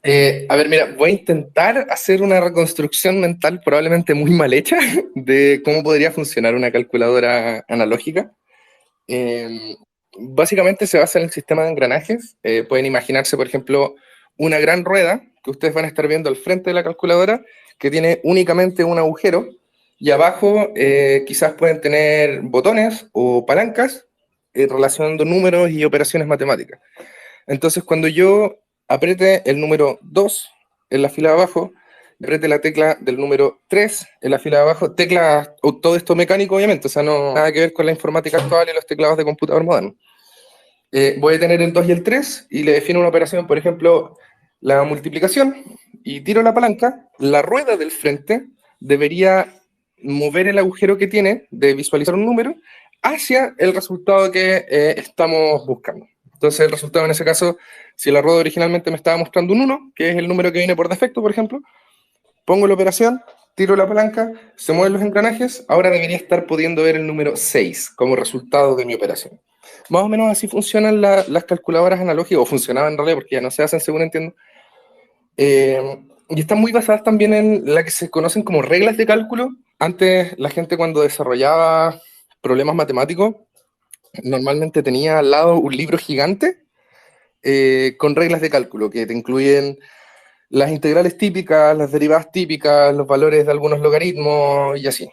A ver, mira, voy a intentar hacer una reconstrucción mental probablemente muy mal hecha de cómo podría funcionar una calculadora analógica. Eh, Básicamente se basa en el sistema de engranajes. Pueden imaginarse, por ejemplo, una gran rueda que ustedes van a estar viendo al frente de la calculadora que tiene únicamente un agujero y abajo quizás pueden tener botones o palancas relacionando números y operaciones matemáticas. Entonces, cuando yo apriete el número 2 en la fila de abajo, apriete la tecla del número 3 en la fila de abajo, tecla, todo esto mecánico, obviamente, o sea, no nada que ver con la informática actual y los teclados de computador moderno. Voy a tener el 2 y el 3 y le defino una operación, por ejemplo, la multiplicación, y tiro la palanca, la rueda del frente debería mover el agujero que tiene de visualizar un número hacia el resultado que estamos buscando. Entonces el resultado en ese caso, si la rueda originalmente me estaba mostrando un 1, que es el número que viene por defecto, por ejemplo, pongo la operación, tiro la palanca, se mueven los engranajes, ahora debería estar pudiendo ver el número 6 como resultado de mi operación. Más o menos así funcionan las calculadoras analógicas, o funcionaban en realidad, porque ya no se hacen según entiendo. Y están muy basadas también en la que se conocen como reglas de cálculo. Antes la gente cuando desarrollaba problemas matemáticos, normalmente tenía al lado un libro gigante con reglas de cálculo que te incluyen las integrales típicas, las derivadas típicas, los valores de algunos logaritmos y así.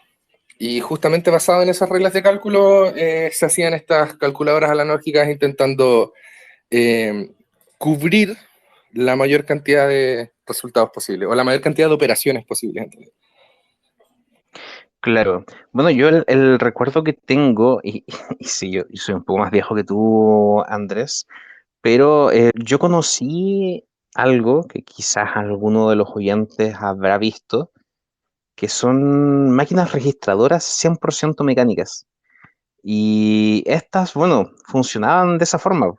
Y justamente basado en esas reglas de cálculo se hacían estas calculadoras analógicas intentando eh, cubrir la mayor cantidad de resultados posibles o la mayor cantidad de operaciones posibles. Claro. Bueno, yo el recuerdo que tengo, y sí, yo soy un poco más viejo que tú, Andrés, pero yo conocí algo que quizás alguno de los oyentes habrá visto, que son máquinas registradoras 100% mecánicas. Y estas, bueno, funcionaban de esa forma.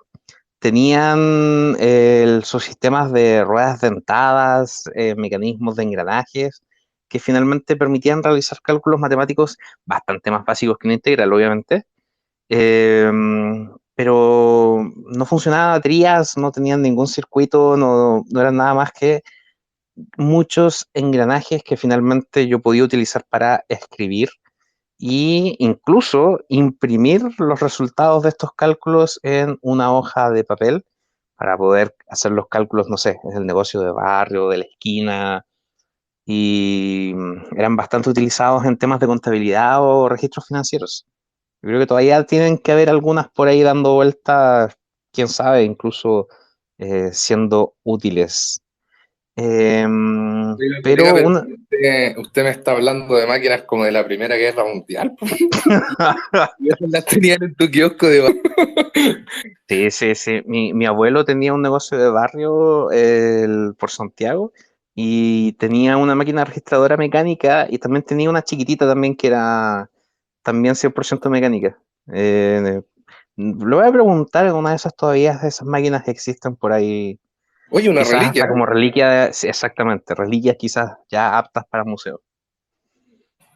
Tenían sus sistemas de ruedas dentadas, mecanismos de engranajes, que finalmente permitían realizar cálculos matemáticos bastante más básicos que un integral, obviamente. Eh, pero no funcionaban baterías, no tenían ningún circuito, no eran nada más que muchos engranajes que finalmente yo podía utilizar para escribir y incluso imprimir los resultados de estos cálculos en una hoja de papel para poder hacer los cálculos, no sé, en el negocio de barrio, de la esquina, y eran bastante utilizados en temas de contabilidad o registros financieros. Yo creo que todavía tienen que haber algunas por ahí dando vueltas, quién sabe, incluso siendo útiles. Oiga, colega, Pero pero una... usted me está hablando de máquinas como de la Primera Guerra Mundial. Y esas las tenían en tu kiosco de barrio. Sí, sí, sí. Mi abuelo tenía un negocio de barrio por Santiago y tenía una máquina registradora mecánica y también tenía una chiquitita también que era también 100% mecánica. Le voy a preguntar, una de esas todavía, de esas máquinas existen por ahí, Oye, una quizás reliquia, hasta ¿eh? como reliquia, sí, exactamente, reliquias quizás ya aptas para museo.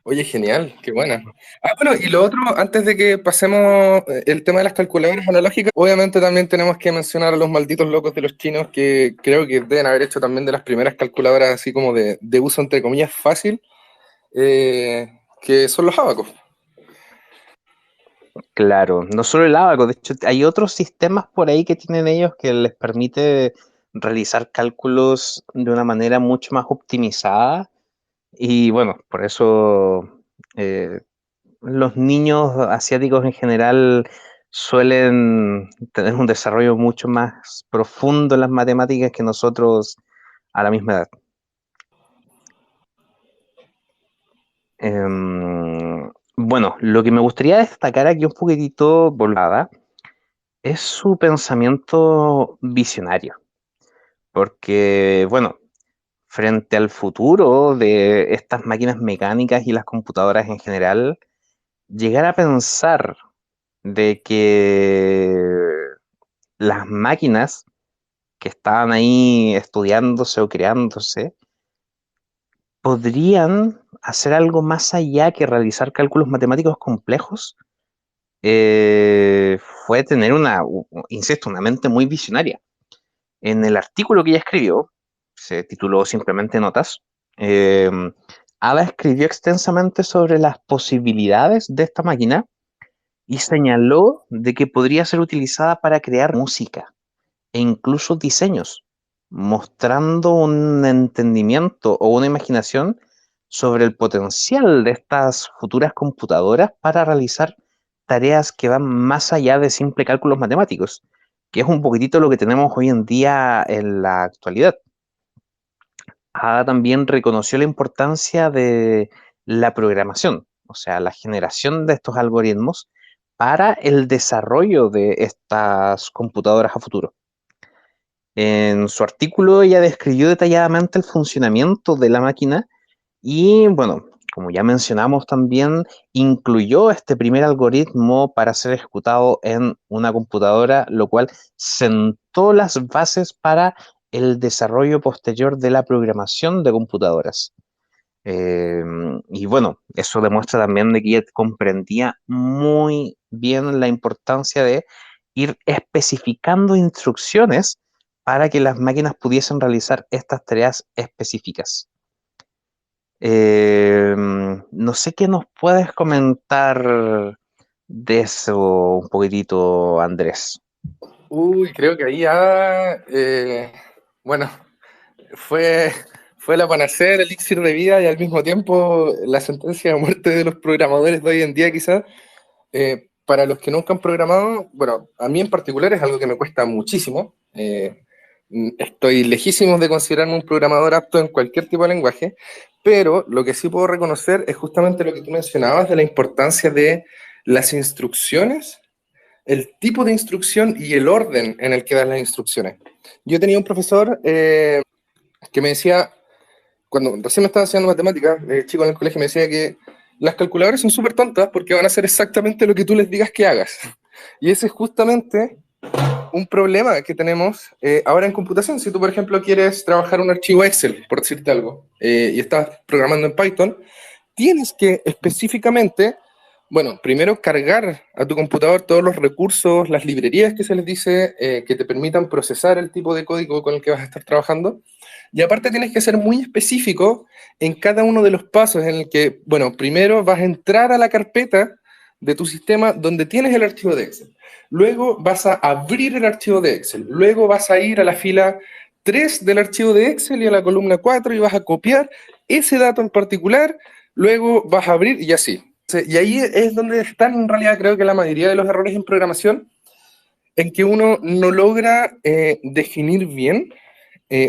Oye, genial, qué buena. Ah, bueno, y lo otro, antes de que pasemos el tema de las calculadoras analógicas, obviamente también tenemos que mencionar a los malditos locos de los chinos que creo que deben haber hecho también de las primeras calculadoras así como de uso entre comillas fácil, que son los ábacos. Claro, no solo el Abaco, de hecho hay otros sistemas por ahí que tienen ellos que les permite realizar cálculos de una manera mucho más optimizada y bueno, por eso eh, los niños asiáticos en general suelen tener un desarrollo mucho más profundo en las matemáticas que nosotros a la misma edad. Bueno, lo que me gustaría destacar aquí un poquitito, volada, es su pensamiento visionario, porque, bueno, frente al futuro de estas máquinas mecánicas y las computadoras en general, llegar a pensar de que las máquinas que estaban ahí estudiándose o creándose podrían hacer algo más allá que realizar cálculos matemáticos complejos, fue tener insisto, una mente muy visionaria. En el artículo que ella escribió, se tituló simplemente Notas, eh, Ada escribió extensamente sobre las posibilidades de esta máquina y señaló de que podría ser utilizada para crear música e incluso diseños, mostrando un entendimiento o una imaginación sobre el potencial de estas futuras computadoras para realizar tareas que van más allá de simple cálculos matemáticos, que es un poquitito lo que tenemos hoy en día en la actualidad. Ada también reconoció la importancia de la programación, o sea, la generación de estos algoritmos para el desarrollo de estas computadoras a futuro. En su artículo ella describió detalladamente el funcionamiento de la máquina y, bueno, como ya mencionamos también, incluyó este primer algoritmo para ser ejecutado en una computadora, lo cual sentó las bases para el desarrollo posterior de la programación de computadoras. Eh, y bueno, eso demuestra también de que ella comprendía muy bien la importancia de ir especificando instrucciones para que las máquinas pudiesen realizar estas tareas específicas. No sé qué nos puedes comentar de eso un poquitito, Andrés. Uy, creo que ahí ya, bueno, fue, fue la panacea, el elixir de vida y al mismo tiempo la sentencia de muerte de los programadores de hoy en día, quizás. Para los que nunca han programado, bueno, a mí en particular es algo que me cuesta muchísimo. Estoy lejísimo de considerarme un programador apto en cualquier tipo de lenguaje, pero lo que sí puedo reconocer es justamente lo que tú mencionabas de la importancia de las instrucciones, el tipo de instrucción y el orden en el que das las instrucciones. Yo tenía un profesor que me decía, cuando recién me estaba enseñando matemáticas, chico en el colegio me decía que las calculadoras son súper tontas porque van a hacer exactamente lo que tú les digas que hagas. Y ese es justamente un problema que tenemos ahora en computación. Si tú, por ejemplo, quieres trabajar un archivo Excel, por decirte algo, y estás programando en Python, tienes que específicamente, bueno, primero cargar a tu computador todos los recursos, las librerías que se les dice, que te permitan procesar el tipo de código con el que vas a estar trabajando. Y aparte tienes que ser muy específico en cada uno de los pasos en el que, bueno, primero vas a entrar a la carpeta de tu sistema donde tienes el archivo de Excel. Luego vas a abrir el archivo de Excel. Luego vas a ir a la fila 3 del archivo de Excel y a la columna 4 y vas a copiar ese dato en particular. Luego vas a abrir y así. Y ahí es donde están en realidad creo que la mayoría de los errores en programación, en que uno no logra definir bien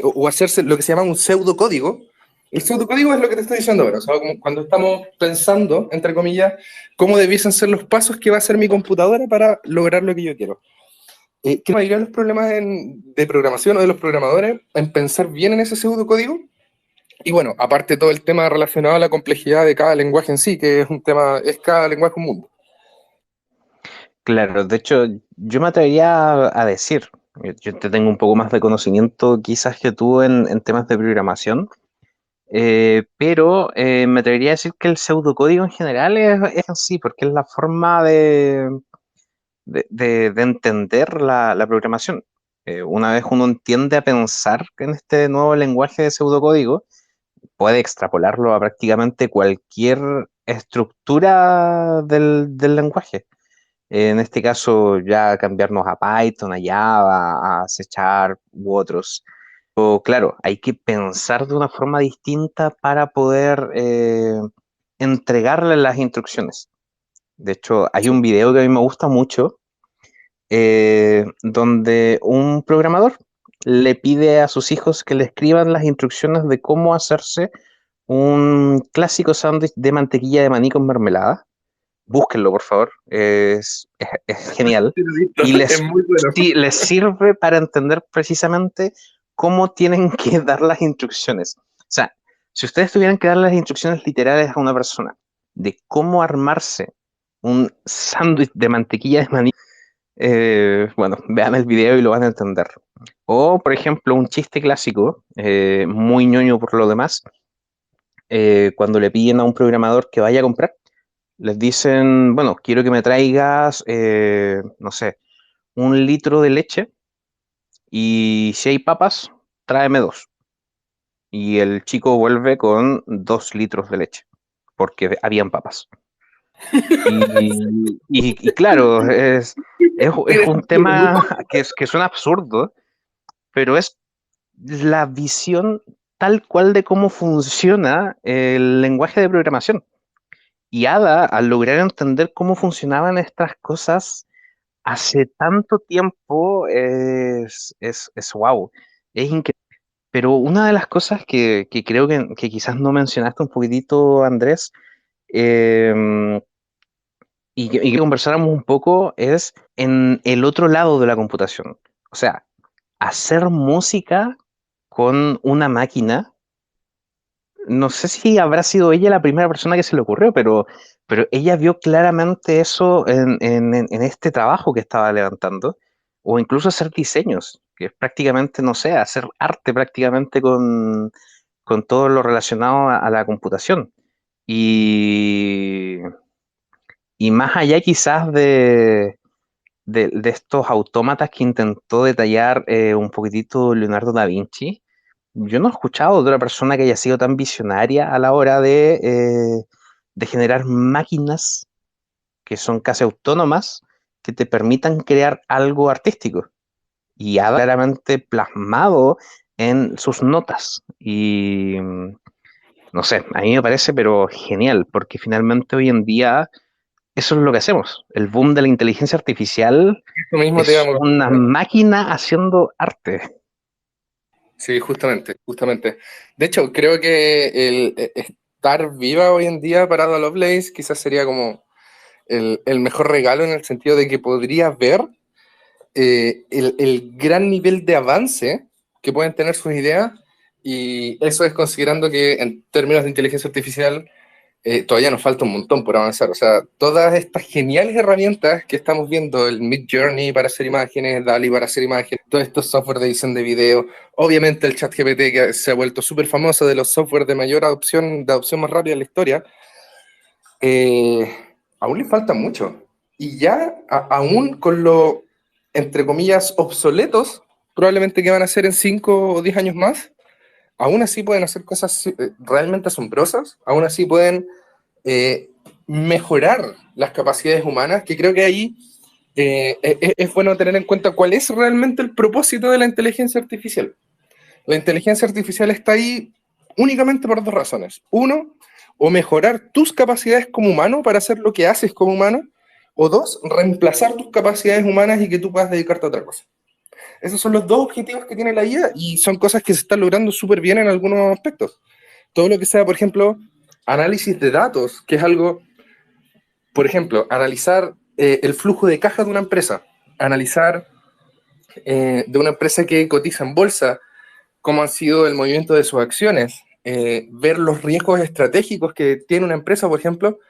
o hacerse lo que se llama un pseudocódigo. El pseudocódigo es lo que te estoy diciendo ahora, o sea, como cuando estamos pensando, entre comillas, cómo debiesen ser los pasos que va a hacer mi computadora para lograr lo que yo quiero. ¿Qué mayoría de los problemas de programación o de los programadores en pensar bien en ese pseudocódigo? Y bueno, aparte todo el tema relacionado a la complejidad de cada lenguaje en sí, que es un tema, es cada lenguaje un mundo. Claro, de hecho, yo me atrevería a decir, yo te tengo un poco más de conocimiento quizás que tú en temas de programación, pero me atrevería a decir que el pseudocódigo en general es así, porque es la forma de entender la programación. Una vez uno entiende a pensar en este nuevo lenguaje de pseudocódigo, puede extrapolarlo a prácticamente cualquier estructura del lenguaje. En este caso, ya cambiarnos a Python, a Java, a C Sharp u otros. O claro, hay que pensar de una forma distinta para poder entregarle las instrucciones. De hecho, hay un Sí. video que a mí me gusta mucho, donde un programador le pide a sus hijos que le escriban las instrucciones de cómo hacerse un clásico sándwich de mantequilla de maní con mermelada búsquenlo por favor, es genial Sí, lo he visto. y Es muy bueno. sí, les sirve para entender precisamente cómo tienen que dar las instrucciones. O sea, si ustedes tuvieran que dar las instrucciones literales a una persona de cómo armarse un sándwich de mantequilla de maní, bueno, vean el video y lo van a entender. O, por ejemplo, un chiste clásico, muy ñoño por lo demás, cuando le piden a un programador que vaya a comprar, les dicen, bueno, quiero que me traigas, no sé, 1 litro de leche y si hay papas, tráeme 2. Y el chico vuelve con 2 litros de leche, porque habían papas. Y claro, es Tiene un sentido común. tema que suena absurdo, pero es la visión tal cual de cómo funciona el lenguaje de programación. Y Ada, al lograr entender cómo funcionaban estas cosas hace tanto tiempo, es wow, es increíble. Pero una de las cosas que creo que quizás no mencionaste un poquitito, Andrés, eh, y que conversáramos un poco, es en el otro lado de la computación. O sea, hacer música con una máquina. No sé si habrá sido ella la primera persona que se le ocurrió, pero ella vio claramente eso en este trabajo que estaba levantando, o incluso hacer diseños, que es prácticamente, no sé, hacer arte prácticamente con todo lo relacionado a la computación. Y, y más allá quizás de estos autómatas que intentó detallar un poquitito Leonardo da Vinci, yo no he escuchado de otra persona que haya sido tan visionaria a la hora de generar máquinas que son casi autónomas que te permitan crear algo artístico. Y ha claramente plasmado en sus notas. Y no sé, a mí me parece pero genial, porque finalmente hoy en día eso es lo que hacemos. El boom de la inteligencia artificial Eso mismo te iba es a una mencionar. máquina haciendo arte. Sí, justamente, justamente. De hecho, creo que estar viva hoy en día para Ada Lovelace quizás sería como el mejor regalo en el sentido de que podría ver el gran nivel de avance que pueden tener sus ideas, y eso es considerando que en términos de inteligencia artificial todavía nos falta un montón por avanzar. O sea, todas estas geniales herramientas que estamos viendo, el Mid Journey para hacer imágenes, DALI para hacer imágenes, todos estos software de edición de video, obviamente el ChatGPT que se ha vuelto súper famoso, de los software de mayor adopción, de adopción más rápida en la historia, eh, aún le falta mucho. Y ya, aún con lo, entre comillas, obsoletos, probablemente que van a ser en 5 o 10 años más, aún así pueden hacer cosas realmente asombrosas, aún así pueden mejorar las capacidades humanas, que creo que ahí es bueno tener en cuenta cuál es realmente el propósito de la inteligencia artificial. La inteligencia artificial está ahí únicamente por dos razones. Uno, o mejorar tus capacidades como humano para hacer lo que haces como humano, o dos, reemplazar tus capacidades humanas y que tú puedas dedicarte a otra cosa. Esos son los dos objetivos que tiene la IA y son cosas que se están logrando súper bien en algunos aspectos. Todo lo que sea, por ejemplo, análisis de datos, que es algo, por ejemplo, analizar el flujo de caja de una empresa, analizar de una empresa que cotiza en bolsa, cómo han sido el movimiento de sus acciones, ver los riesgos estratégicos que tiene una empresa, por ejemplo,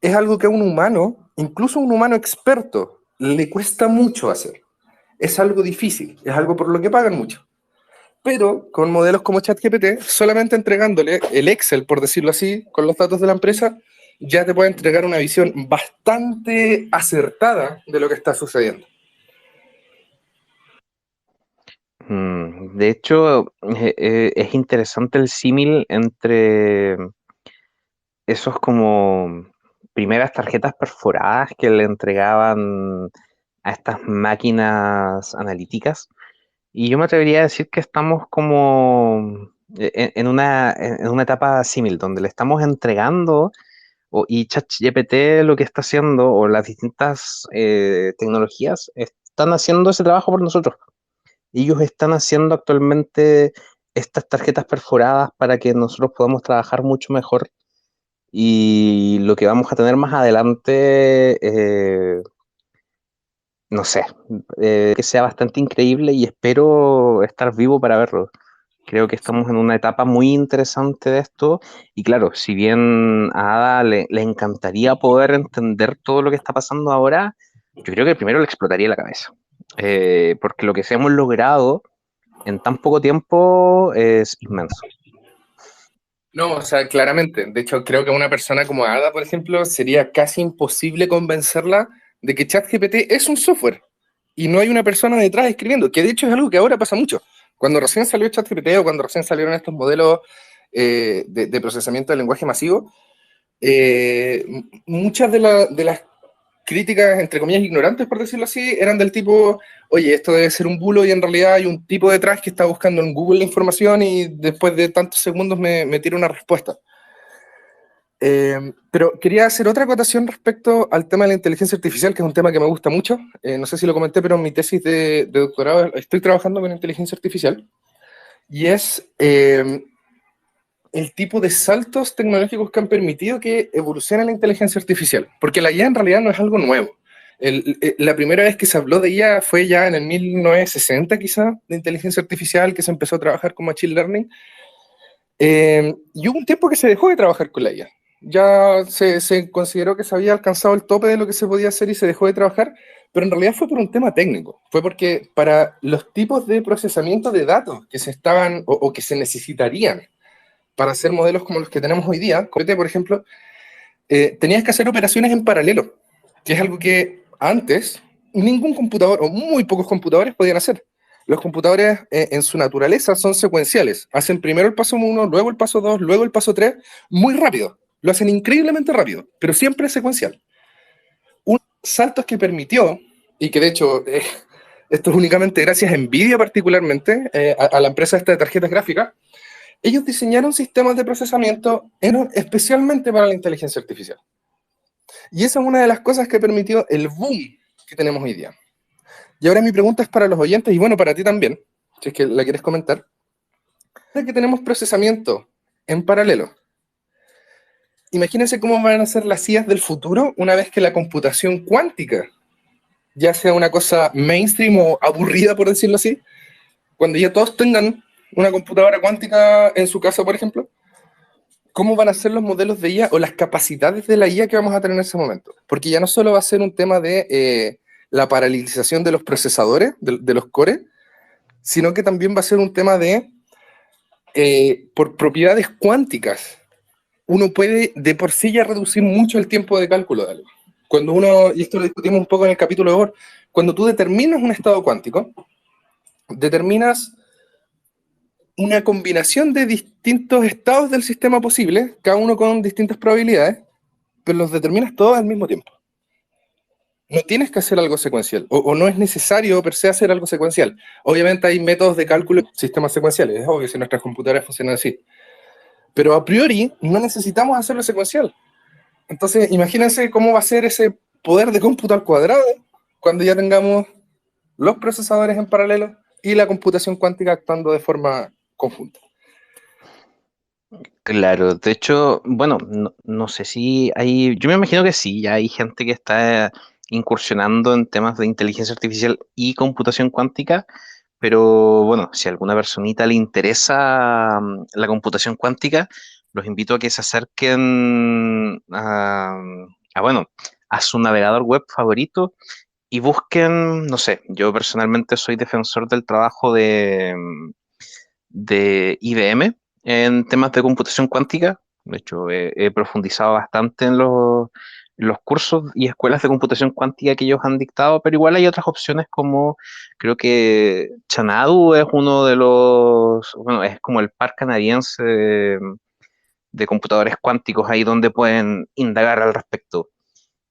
es algo que a un humano, incluso a un humano experto, le cuesta mucho hacer. Es algo difícil, es algo por lo que pagan mucho. Pero con modelos como ChatGPT, solamente entregándole el Excel, por decirlo así, con los datos de la empresa, ya te puede entregar una visión bastante acertada de lo que está sucediendo. De hecho, es interesante el símil entre esos como primeras tarjetas perforadas que le entregaban a estas máquinas analíticas. Y yo me atrevería a decir que estamos como en una etapa símil, donde le estamos entregando, y ChatGPT lo que está haciendo, o las distintas tecnologías, están haciendo ese trabajo por nosotros. Ellos están haciendo actualmente estas tarjetas perforadas para que nosotros podamos trabajar mucho mejor Y lo que vamos a tener más adelante, no sé, que sea bastante increíble y espero estar vivo para verlo. Creo que estamos en una etapa muy interesante de esto y claro, si bien a Ada le encantaría poder entender todo lo que está pasando ahora, yo creo que primero le explotaría la cabeza. Porque lo que se hemos logrado en tan poco tiempo es inmenso. No, o sea, claramente. De hecho, creo que a una persona como Ada, por ejemplo, sería casi imposible convencerla de que ChatGPT es un software y no hay una persona detrás escribiendo, que de hecho es algo que ahora pasa mucho. Cuando recién salió ChatGPT o cuando recién salieron estos modelos de procesamiento del lenguaje masivo, muchas de las críticas, entre comillas, ignorantes, por decirlo así, eran del tipo, oye, esto debe ser un bulo y en realidad hay un tipo detrás que está buscando en Google la información y después de tantos segundos me tira una respuesta. Pero quería hacer otra acotación respecto al tema de la inteligencia artificial, que es un tema que me gusta mucho. No sé si lo comenté, pero en mi tesis de doctorado estoy trabajando con inteligencia artificial y es el tipo de saltos tecnológicos que han permitido que evolucione la inteligencia artificial, porque la IA en realidad no es algo nuevo. La primera vez que se habló de IA fue ya en el 1960 quizá, de inteligencia artificial, que se empezó a trabajar con Machine Learning, y hubo un tiempo que se dejó de trabajar con la IA. Ya se consideró que se había alcanzado el tope de lo que se podía hacer y se dejó de trabajar, pero en realidad fue por un tema técnico. Fue porque para los tipos de procesamiento de datos que se estaban o que se necesitarían para hacer modelos como los que tenemos hoy día, por ejemplo, tenías que hacer operaciones en paralelo, que es algo que antes ningún computador o muy pocos computadores podían hacer. Los computadores en su naturaleza son secuenciales. Hacen primero el paso 1, luego el paso 2, luego el paso 3, muy rápido. Lo hacen increíblemente rápido, pero siempre es secuencial. Uno de los saltos que permitió, y que de hecho esto es únicamente gracias a NVIDIA particularmente, a la empresa esta de tarjetas gráficas, ellos diseñaron sistemas de procesamiento especialmente para la inteligencia artificial. Y esa es una de las cosas que permitió el boom que tenemos hoy día. Y ahora mi pregunta es para los oyentes, y bueno, para ti también, si es que la quieres comentar. Ahora que tenemos procesamiento en paralelo, imagínense cómo van a ser las IAs del futuro una vez que la computación cuántica ya sea una cosa mainstream o aburrida, por decirlo así, cuando ya todos tengan una computadora cuántica en su casa, por ejemplo, cómo van a ser los modelos de IA o las capacidades de la IA que vamos a tener en ese momento. Porque ya no solo va a ser un tema de la paralelización de los procesadores, de los cores, sino que también va a ser un tema de, por propiedades cuánticas, uno puede de por sí ya reducir mucho el tiempo de cálculo de algo. Cuando uno, y esto lo discutimos un poco en el capítulo de Bohr, cuando tú determinas un estado cuántico, determinas una combinación de distintos estados del sistema posible, cada uno con distintas probabilidades, pero los determinas todos al mismo tiempo. No tienes que hacer algo secuencial, o no es necesario per se hacer algo secuencial. Obviamente hay métodos de cálculo, sistemas secuenciales, es obvio si nuestras computadoras funcionan así. Pero a priori no necesitamos hacerlo secuencial. Entonces, imagínense cómo va a ser ese poder de cómputo al cuadrado cuando ya tengamos los procesadores en paralelo y la computación cuántica actuando de forma conjunta. Claro, de hecho, bueno, no sé si hay, yo me imagino que sí, ya hay gente que está incursionando en temas de inteligencia artificial y computación cuántica, pero bueno, si a alguna personita le interesa la computación cuántica, los invito a que se acerquen bueno, a su navegador web favorito y busquen, no sé, yo personalmente soy defensor del trabajo de IBM en temas de computación cuántica. De hecho, he profundizado bastante en los cursos y escuelas de computación cuántica que ellos han dictado, pero igual hay otras opciones como, creo que Xanadu es uno de los, bueno, es como el par canadiense de computadores cuánticos ahí donde pueden indagar al respecto.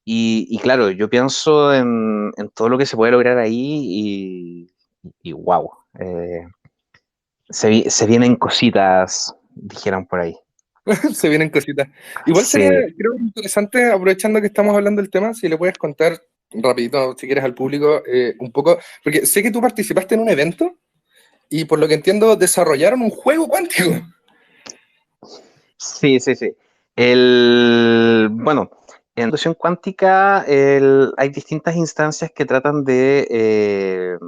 Y claro, yo pienso en todo lo que se puede lograr ahí y wow. Se vienen cositas, dijeron por ahí. Se vienen cositas. Igual sería, Sí, creo, interesante, aprovechando que estamos hablando del tema, si le puedes contar rapidito, si quieres, al público un poco, porque sé que tú participaste en un evento y por lo que entiendo desarrollaron un juego cuántico. sí, sí, sí. Bueno, en computación cuántica hay distintas instancias que tratan de,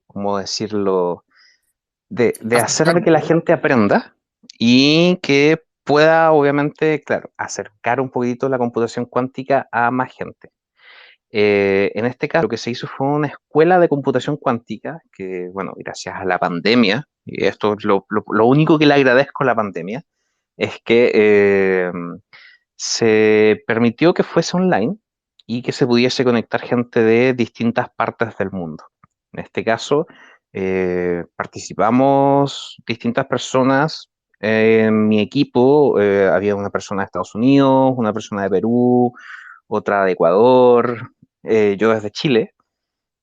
¿cómo decirlo? De hacer de que la gente aprenda y que pueda, obviamente, claro, acercar un poquito la computación cuántica a más gente. En este caso, lo que se hizo fue una escuela de computación cuántica, que, bueno, gracias a la pandemia, y esto es lo único que le agradezco a la pandemia, es que se permitió que fuese online y que se pudiese conectar gente de distintas partes del mundo. En este caso, participamos distintas personas. En mi equipo había una persona de Estados Unidos, una persona de Perú, otra de Ecuador, yo desde Chile.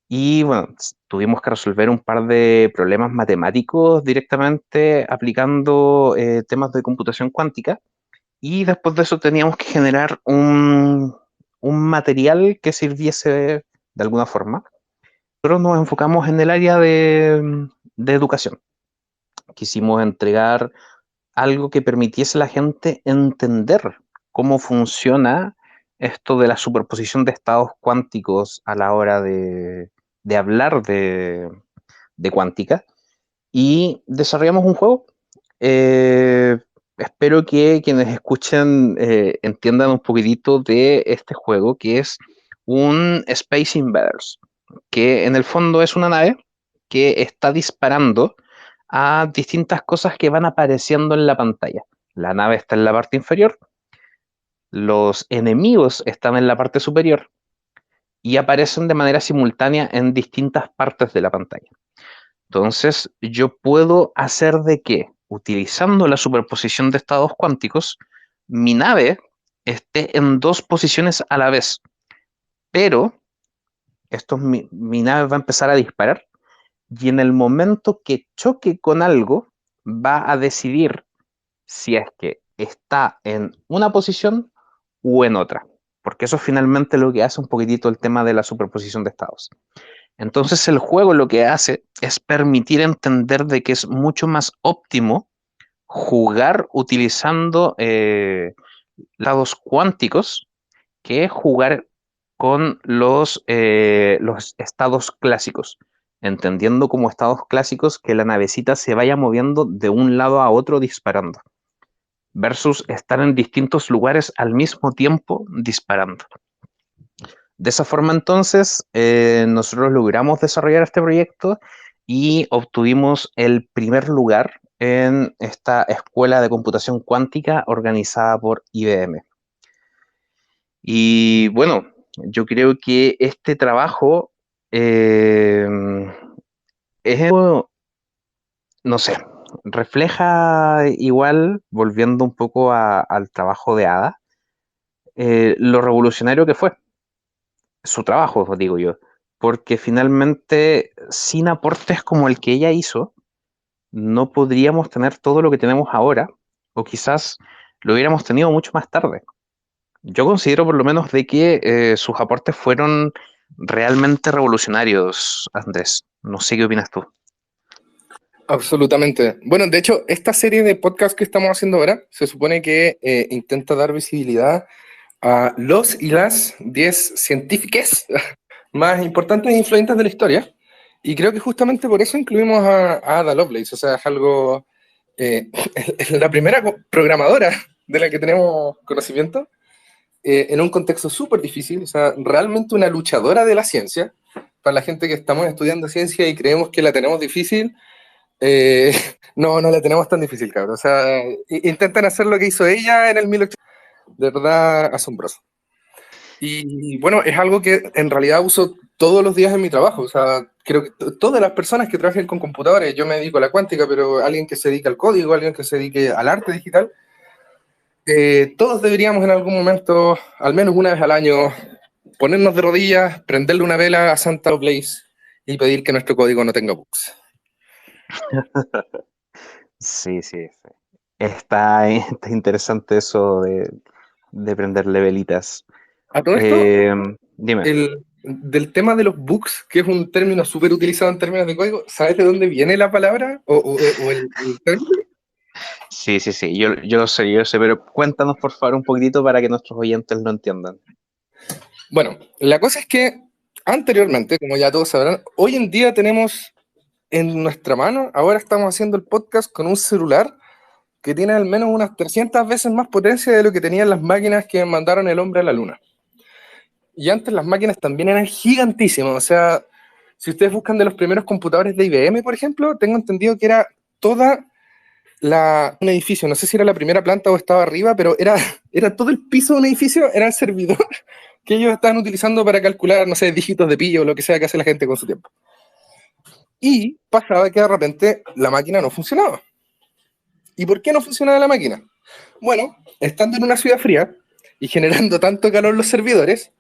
Y bueno, tuvimos que resolver un par de problemas matemáticos directamente aplicando temas de computación cuántica. Y después de eso teníamos que generar un material que sirviese de alguna forma. Nosotros nos enfocamos en el área de educación. Quisimos entregar algo que permitiese a la gente entender cómo funciona esto de la superposición de estados cuánticos a la hora de hablar de cuántica. Y desarrollamos un juego. Eh, Espero que quienes escuchen entiendan un poquitito de este juego, que es un Space Invaders, que en el fondo es una nave que está disparando a distintas cosas que van apareciendo en la pantalla. La nave está en la parte inferior, los enemigos están en la parte superior y aparecen de manera simultánea en distintas partes de la pantalla. Entonces, yo puedo hacer de que, utilizando la superposición de estados cuánticos, mi nave esté en dos posiciones a la vez, pero mi nave va a empezar a disparar y en el momento que choque con algo, va a decidir si es que está en una posición o en otra, porque eso es finalmente lo que hace un poquitito el tema de la superposición de estados. Entonces el juego lo que hace es permitir entender de que es mucho más óptimo jugar utilizando lados cuánticos que jugar con los estados clásicos, entendiendo como estados clásicos que la navecita se vaya moviendo de un lado a otro disparando, versus estar en distintos lugares al mismo tiempo disparando. De esa forma, entonces, nosotros logramos desarrollar este proyecto y obtuvimos el primer lugar en esta escuela de computación cuántica organizada por IBM. Y bueno, yo creo que este trabajo eh, es, no sé, refleja igual, volviendo un poco al trabajo de Ada, lo revolucionario que fue su trabajo, digo yo, porque finalmente sin aportes como el que ella hizo, no podríamos tener todo lo que tenemos ahora, o quizás lo hubiéramos tenido mucho más tarde. Yo considero por lo menos de que sus aportes fueron realmente revolucionarios, Andrés. No sé qué opinas tú. Absolutamente. Bueno, de hecho, esta serie de podcasts que estamos haciendo ahora se supone que intenta dar visibilidad a los y las 10 científicas más importantes e influyentes de la historia. Y creo que justamente por eso incluimos a Ada Lovelace. O sea, es algo. Es la primera programadora de la que tenemos conocimiento en un contexto súper difícil. O sea, realmente una luchadora de la ciencia. Para la gente que estamos estudiando ciencia y creemos que la tenemos difícil, eh, no, no la tenemos tan difícil, cabrón. O sea, intentan hacer lo que hizo ella en el 1800. De verdad, asombroso. Y bueno, es algo que en realidad uso todos los días en mi trabajo. O sea, creo que todas las personas que trabajen con computadores, yo me dedico a la cuántica, pero alguien que se dedique al código, alguien que se dedique al arte digital, todos deberíamos en algún momento, al menos una vez al año, ponernos de rodillas, prenderle una vela a Santa Blaze y pedir que nuestro código no tenga bugs. Sí, sí, sí. Está interesante eso de prenderle velitas. A todo esto, Dime. del tema de los bugs, que es un término súper utilizado en términos de código, ¿sabes de dónde viene la palabra o el término? Sí, sí, sí, yo lo sé, pero cuéntanos por favor un poquitito para que nuestros oyentes lo entiendan. Bueno, la cosa es que anteriormente, como ya todos sabrán, hoy en día tenemos en nuestra mano, ahora estamos haciendo el podcast con un celular que tiene al menos unas 300 veces más potencia de lo que tenían las máquinas que mandaron el hombre a la luna. Y antes las máquinas también eran gigantísimas, o sea, si ustedes buscan de los primeros computadores de IBM, por ejemplo, tengo entendido que era toda un edificio, no sé si era la primera planta o estaba arriba, pero era todo el piso de un edificio, era el servidor que ellos estaban utilizando para calcular, no sé, dígitos de pillo o lo que sea que hace la gente con su tiempo. Y pasaba que de repente la máquina no funcionaba. ¿Y por qué no funcionaba la máquina? Bueno, estando en una ciudad fría y generando tanto calor los servidores,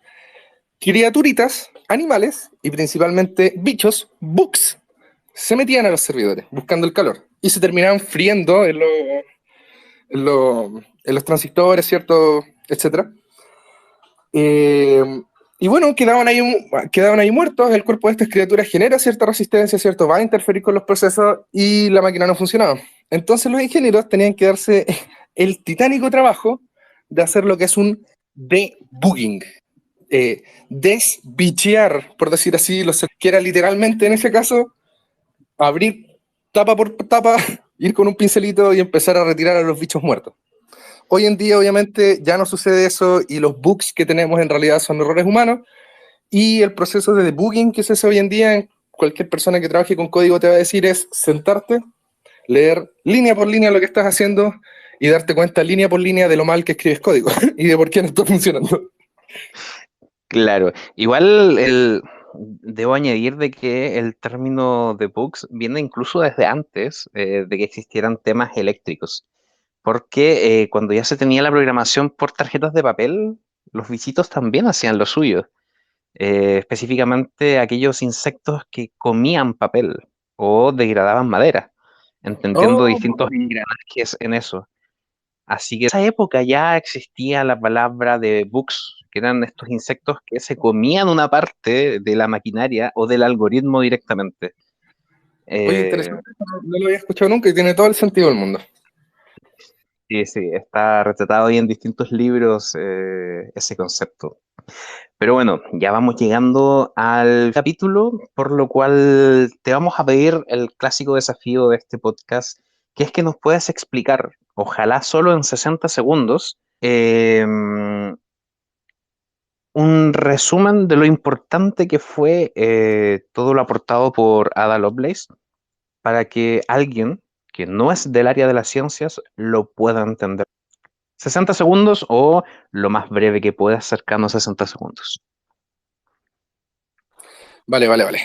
criaturitas, animales y principalmente bichos, bugs, se metían a los servidores buscando el calor y se terminaban friendo en los transistores, ¿cierto? Etcétera. Eh, y bueno, quedaban ahí muertos. El cuerpo de estas criaturas genera cierta resistencia, ¿cierto? Va a interferir con los procesos y la máquina no funcionaba. Entonces los ingenieros tenían que darse el titánico trabajo de hacer lo que es un debugging. Desbichear, por decir así, que era literalmente en ese caso abrir tapa por tapa, ir con un pincelito y empezar a retirar a los bichos muertos. Hoy en día, obviamente, ya no sucede eso y los bugs que tenemos en realidad son errores humanos y el proceso de debugging que se hace hoy en día, cualquier persona que trabaje con código te va a decir es sentarte, leer línea por línea lo que estás haciendo y darte cuenta línea por línea de lo mal que escribes código y de por qué no está funcionando. Claro, debo añadir de que el término de bugs viene incluso desde antes de que existieran temas eléctricos, porque cuando ya se tenía la programación por tarjetas de papel, los bichitos también hacían lo suyo. Específicamente aquellos insectos que comían papel o degradaban madera, entendiendo Oh, distintos engranajes en eso. Así que en esa época ya existía la palabra de bugs, que eran estos insectos que se comían una parte de la maquinaria o del algoritmo directamente. oye, Eh, interesante, no lo había escuchado nunca y tiene todo el sentido del mundo. sí, sí, está retratado ahí en distintos libros ese concepto. Pero bueno, ya vamos llegando al capítulo, por lo cual te vamos a pedir el clásico desafío de este podcast, que es que nos puedas explicar, ojalá solo en 60 segundos, un resumen de lo importante que fue todo lo aportado por Ada Lovelace para que alguien que no es del área de las ciencias lo pueda entender. 60 segundos o lo más breve que puedas, cercano a 60 segundos. Vale, vale, vale.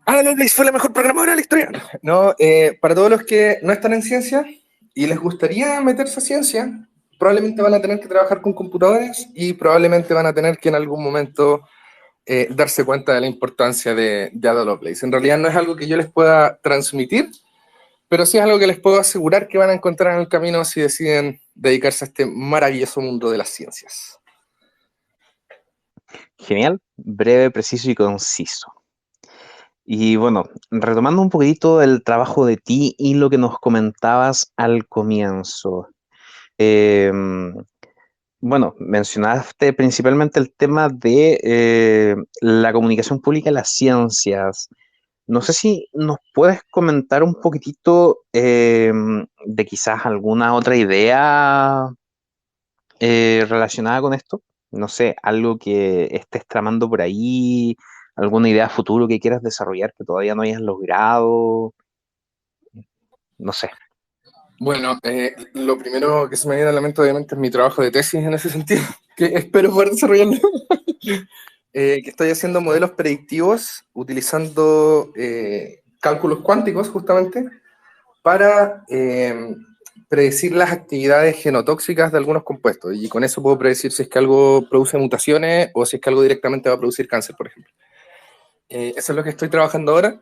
Ada Lovelace fue la mejor programadora de la historia. No, para todos los que no están en ciencia y les gustaría meterse a ciencia, probablemente van a tener que trabajar con computadores y probablemente van a tener que en algún momento darse cuenta de la importancia de Ada Lovelace. En realidad no es algo que yo les pueda transmitir, pero sí es algo que les puedo asegurar que van a encontrar en el camino si deciden dedicarse a este maravilloso mundo de las ciencias. Genial, breve, preciso y conciso. Y bueno, retomando un poquitito el trabajo de ti y lo que nos comentabas al comienzo. Eh, bueno, mencionaste principalmente el tema de la comunicación pública y las ciencias. No sé si nos puedes comentar un poquitito de quizás alguna otra idea relacionada con esto. No sé, algo que estés tramando por ahí, alguna idea futuro que quieras desarrollar que todavía no hayas logrado, no sé. Bueno, lo primero que se me viene a la mente obviamente es mi trabajo de tesis en ese sentido, que espero poder desarrollarlo. Que estoy haciendo modelos predictivos utilizando cálculos cuánticos justamente para predecir las actividades genotóxicas de algunos compuestos y con eso puedo predecir si es que algo produce mutaciones o si es que algo directamente va a producir cáncer, por ejemplo. Eso es lo que estoy trabajando ahora.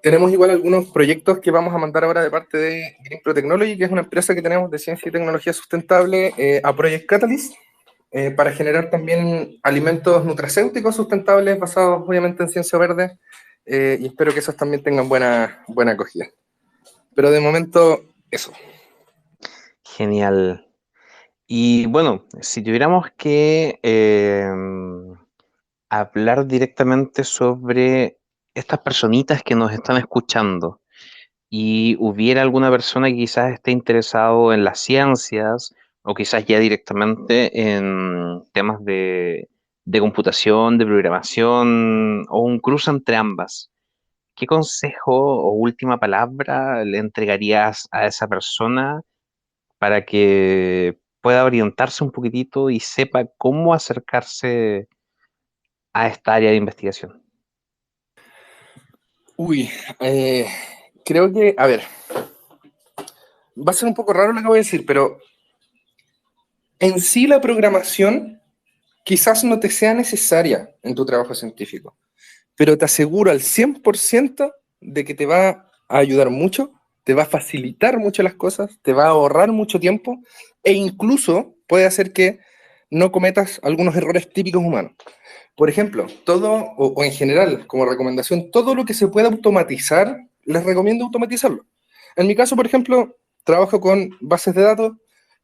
Tenemos igual algunos proyectos que vamos a mandar ahora de parte de Green Pro Technology, que es una empresa que tenemos de ciencia y tecnología sustentable, a Project Catalyst, para generar también alimentos nutracéuticos sustentables basados obviamente en ciencia verde, y espero que esos también tengan buena acogida. Pero de momento, eso. Genial. Y bueno, si tuviéramos que hablar directamente sobre estas personitas que nos están escuchando y hubiera alguna persona que quizás esté interesado en las ciencias o quizás ya directamente en temas de computación, de programación o un cruce entre ambas, ¿qué consejo o última palabra le entregarías a esa persona para que pueda orientarse un poquitito y sepa cómo acercarse a esta área de investigación? Uy, eh, creo que, a ver, va a ser un poco raro lo que voy a decir, pero en sí la programación quizás no te sea necesaria en tu trabajo científico, pero te aseguro al 100% de que te va a ayudar mucho, te va a facilitar mucho las cosas, te va a ahorrar mucho tiempo e incluso puede hacer que no cometas algunos errores típicos humanos. Por ejemplo, todo, o en general, como recomendación, todo lo que se pueda automatizar, les recomiendo automatizarlo. En mi caso, por ejemplo, trabajo con bases de datos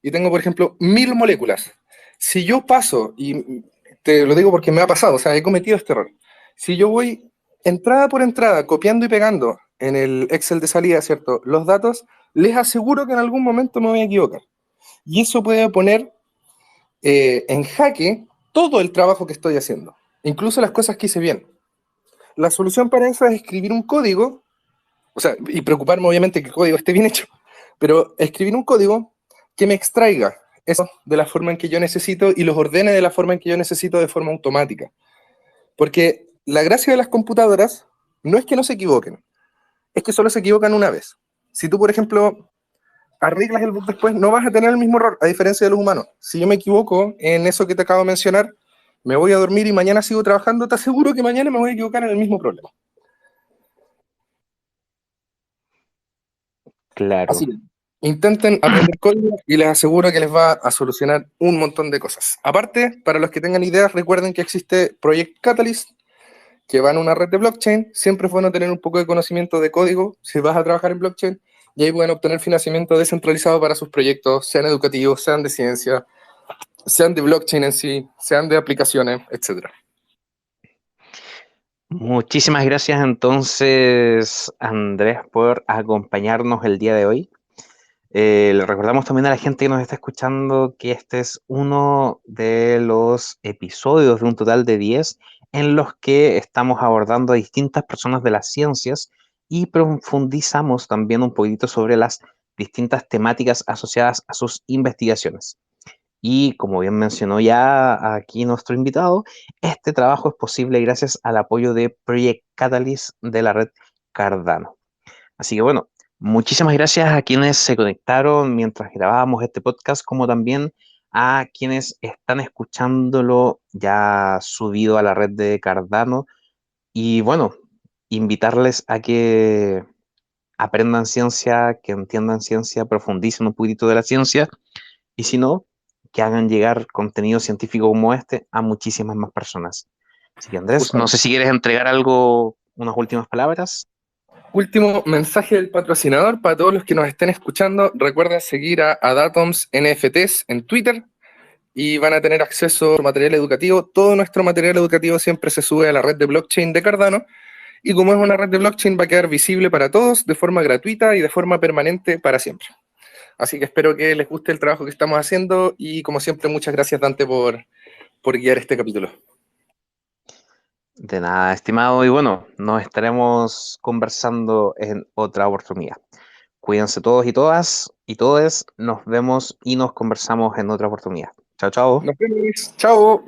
y tengo, por ejemplo, 1000 moléculas. Si yo paso, y te lo digo porque me ha pasado, o sea, he cometido este error. Si yo voy entrada por entrada, copiando y pegando en el Excel de salida, ¿cierto? Los datos, les aseguro que en algún momento me voy a equivocar. Y eso puede poner en jaque todo el trabajo que estoy haciendo, incluso las cosas que hice bien. La solución para eso es escribir un código, o sea, y preocuparme obviamente que el código esté bien hecho, pero escribir un código que me extraiga eso de la forma en que yo necesito y los ordene de la forma en que yo necesito de forma automática. Porque la gracia de las computadoras no es que no se equivoquen, es que solo se equivocan una vez. Si tú, por ejemplo, arreglas el bug después, no vas a tener el mismo error, a diferencia de los humanos. Si yo me equivoco en eso que te acabo de mencionar, me voy a dormir y mañana sigo trabajando, te aseguro que mañana me voy a equivocar en el mismo problema. Así Claro. que intenten aprender código y les aseguro que les va a solucionar un montón de cosas. Aparte, para los que tengan ideas, recuerden que existe Project Catalyst, que va en una red de blockchain. Siempre es bueno tener un poco de conocimiento de código si vas a trabajar en blockchain y ahí pueden obtener financiamiento descentralizado para sus proyectos, sean educativos, sean de ciencia, sean de blockchain en sí, sean de aplicaciones, etcétera. Muchísimas gracias entonces, Andrés, por acompañarnos el día de hoy. Le recordamos también a la gente que nos está escuchando que este es uno de los episodios de un total de 10 en los que estamos abordando a distintas personas de las ciencias y profundizamos también un poquito sobre las distintas temáticas asociadas a sus investigaciones. Y como bien mencionó ya aquí nuestro invitado, este trabajo es posible gracias al apoyo de Project Catalyst de la red Cardano. Así que bueno, muchísimas gracias a quienes se conectaron mientras grabábamos este podcast, como también a quienes están escuchándolo ya subido a la red de Cardano. Y bueno, invitarles a que aprendan ciencia, que entiendan ciencia, profundicen un poquito de la ciencia y si no, que hagan llegar contenido científico como este a muchísimas más personas. Así que Andrés, no sé Justamente. si quieres entregar algo, unas últimas palabras. Último mensaje del patrocinador para todos los que nos estén escuchando. Recuerden seguir a Datums NFTs en Twitter y van a tener acceso a material educativo. Todo nuestro material educativo siempre se sube a la red de blockchain de Cardano. Y como es una red de blockchain, va a quedar visible para todos de forma gratuita y de forma permanente para siempre. Así que espero que les guste el trabajo que estamos haciendo y como siempre, muchas gracias Dante por guiar este capítulo. De nada, estimado, y bueno, nos estaremos conversando en otra oportunidad. Cuídense todos y todas y todes, nos vemos y nos conversamos en otra oportunidad. Chao, chao. Nos vemos. Chao.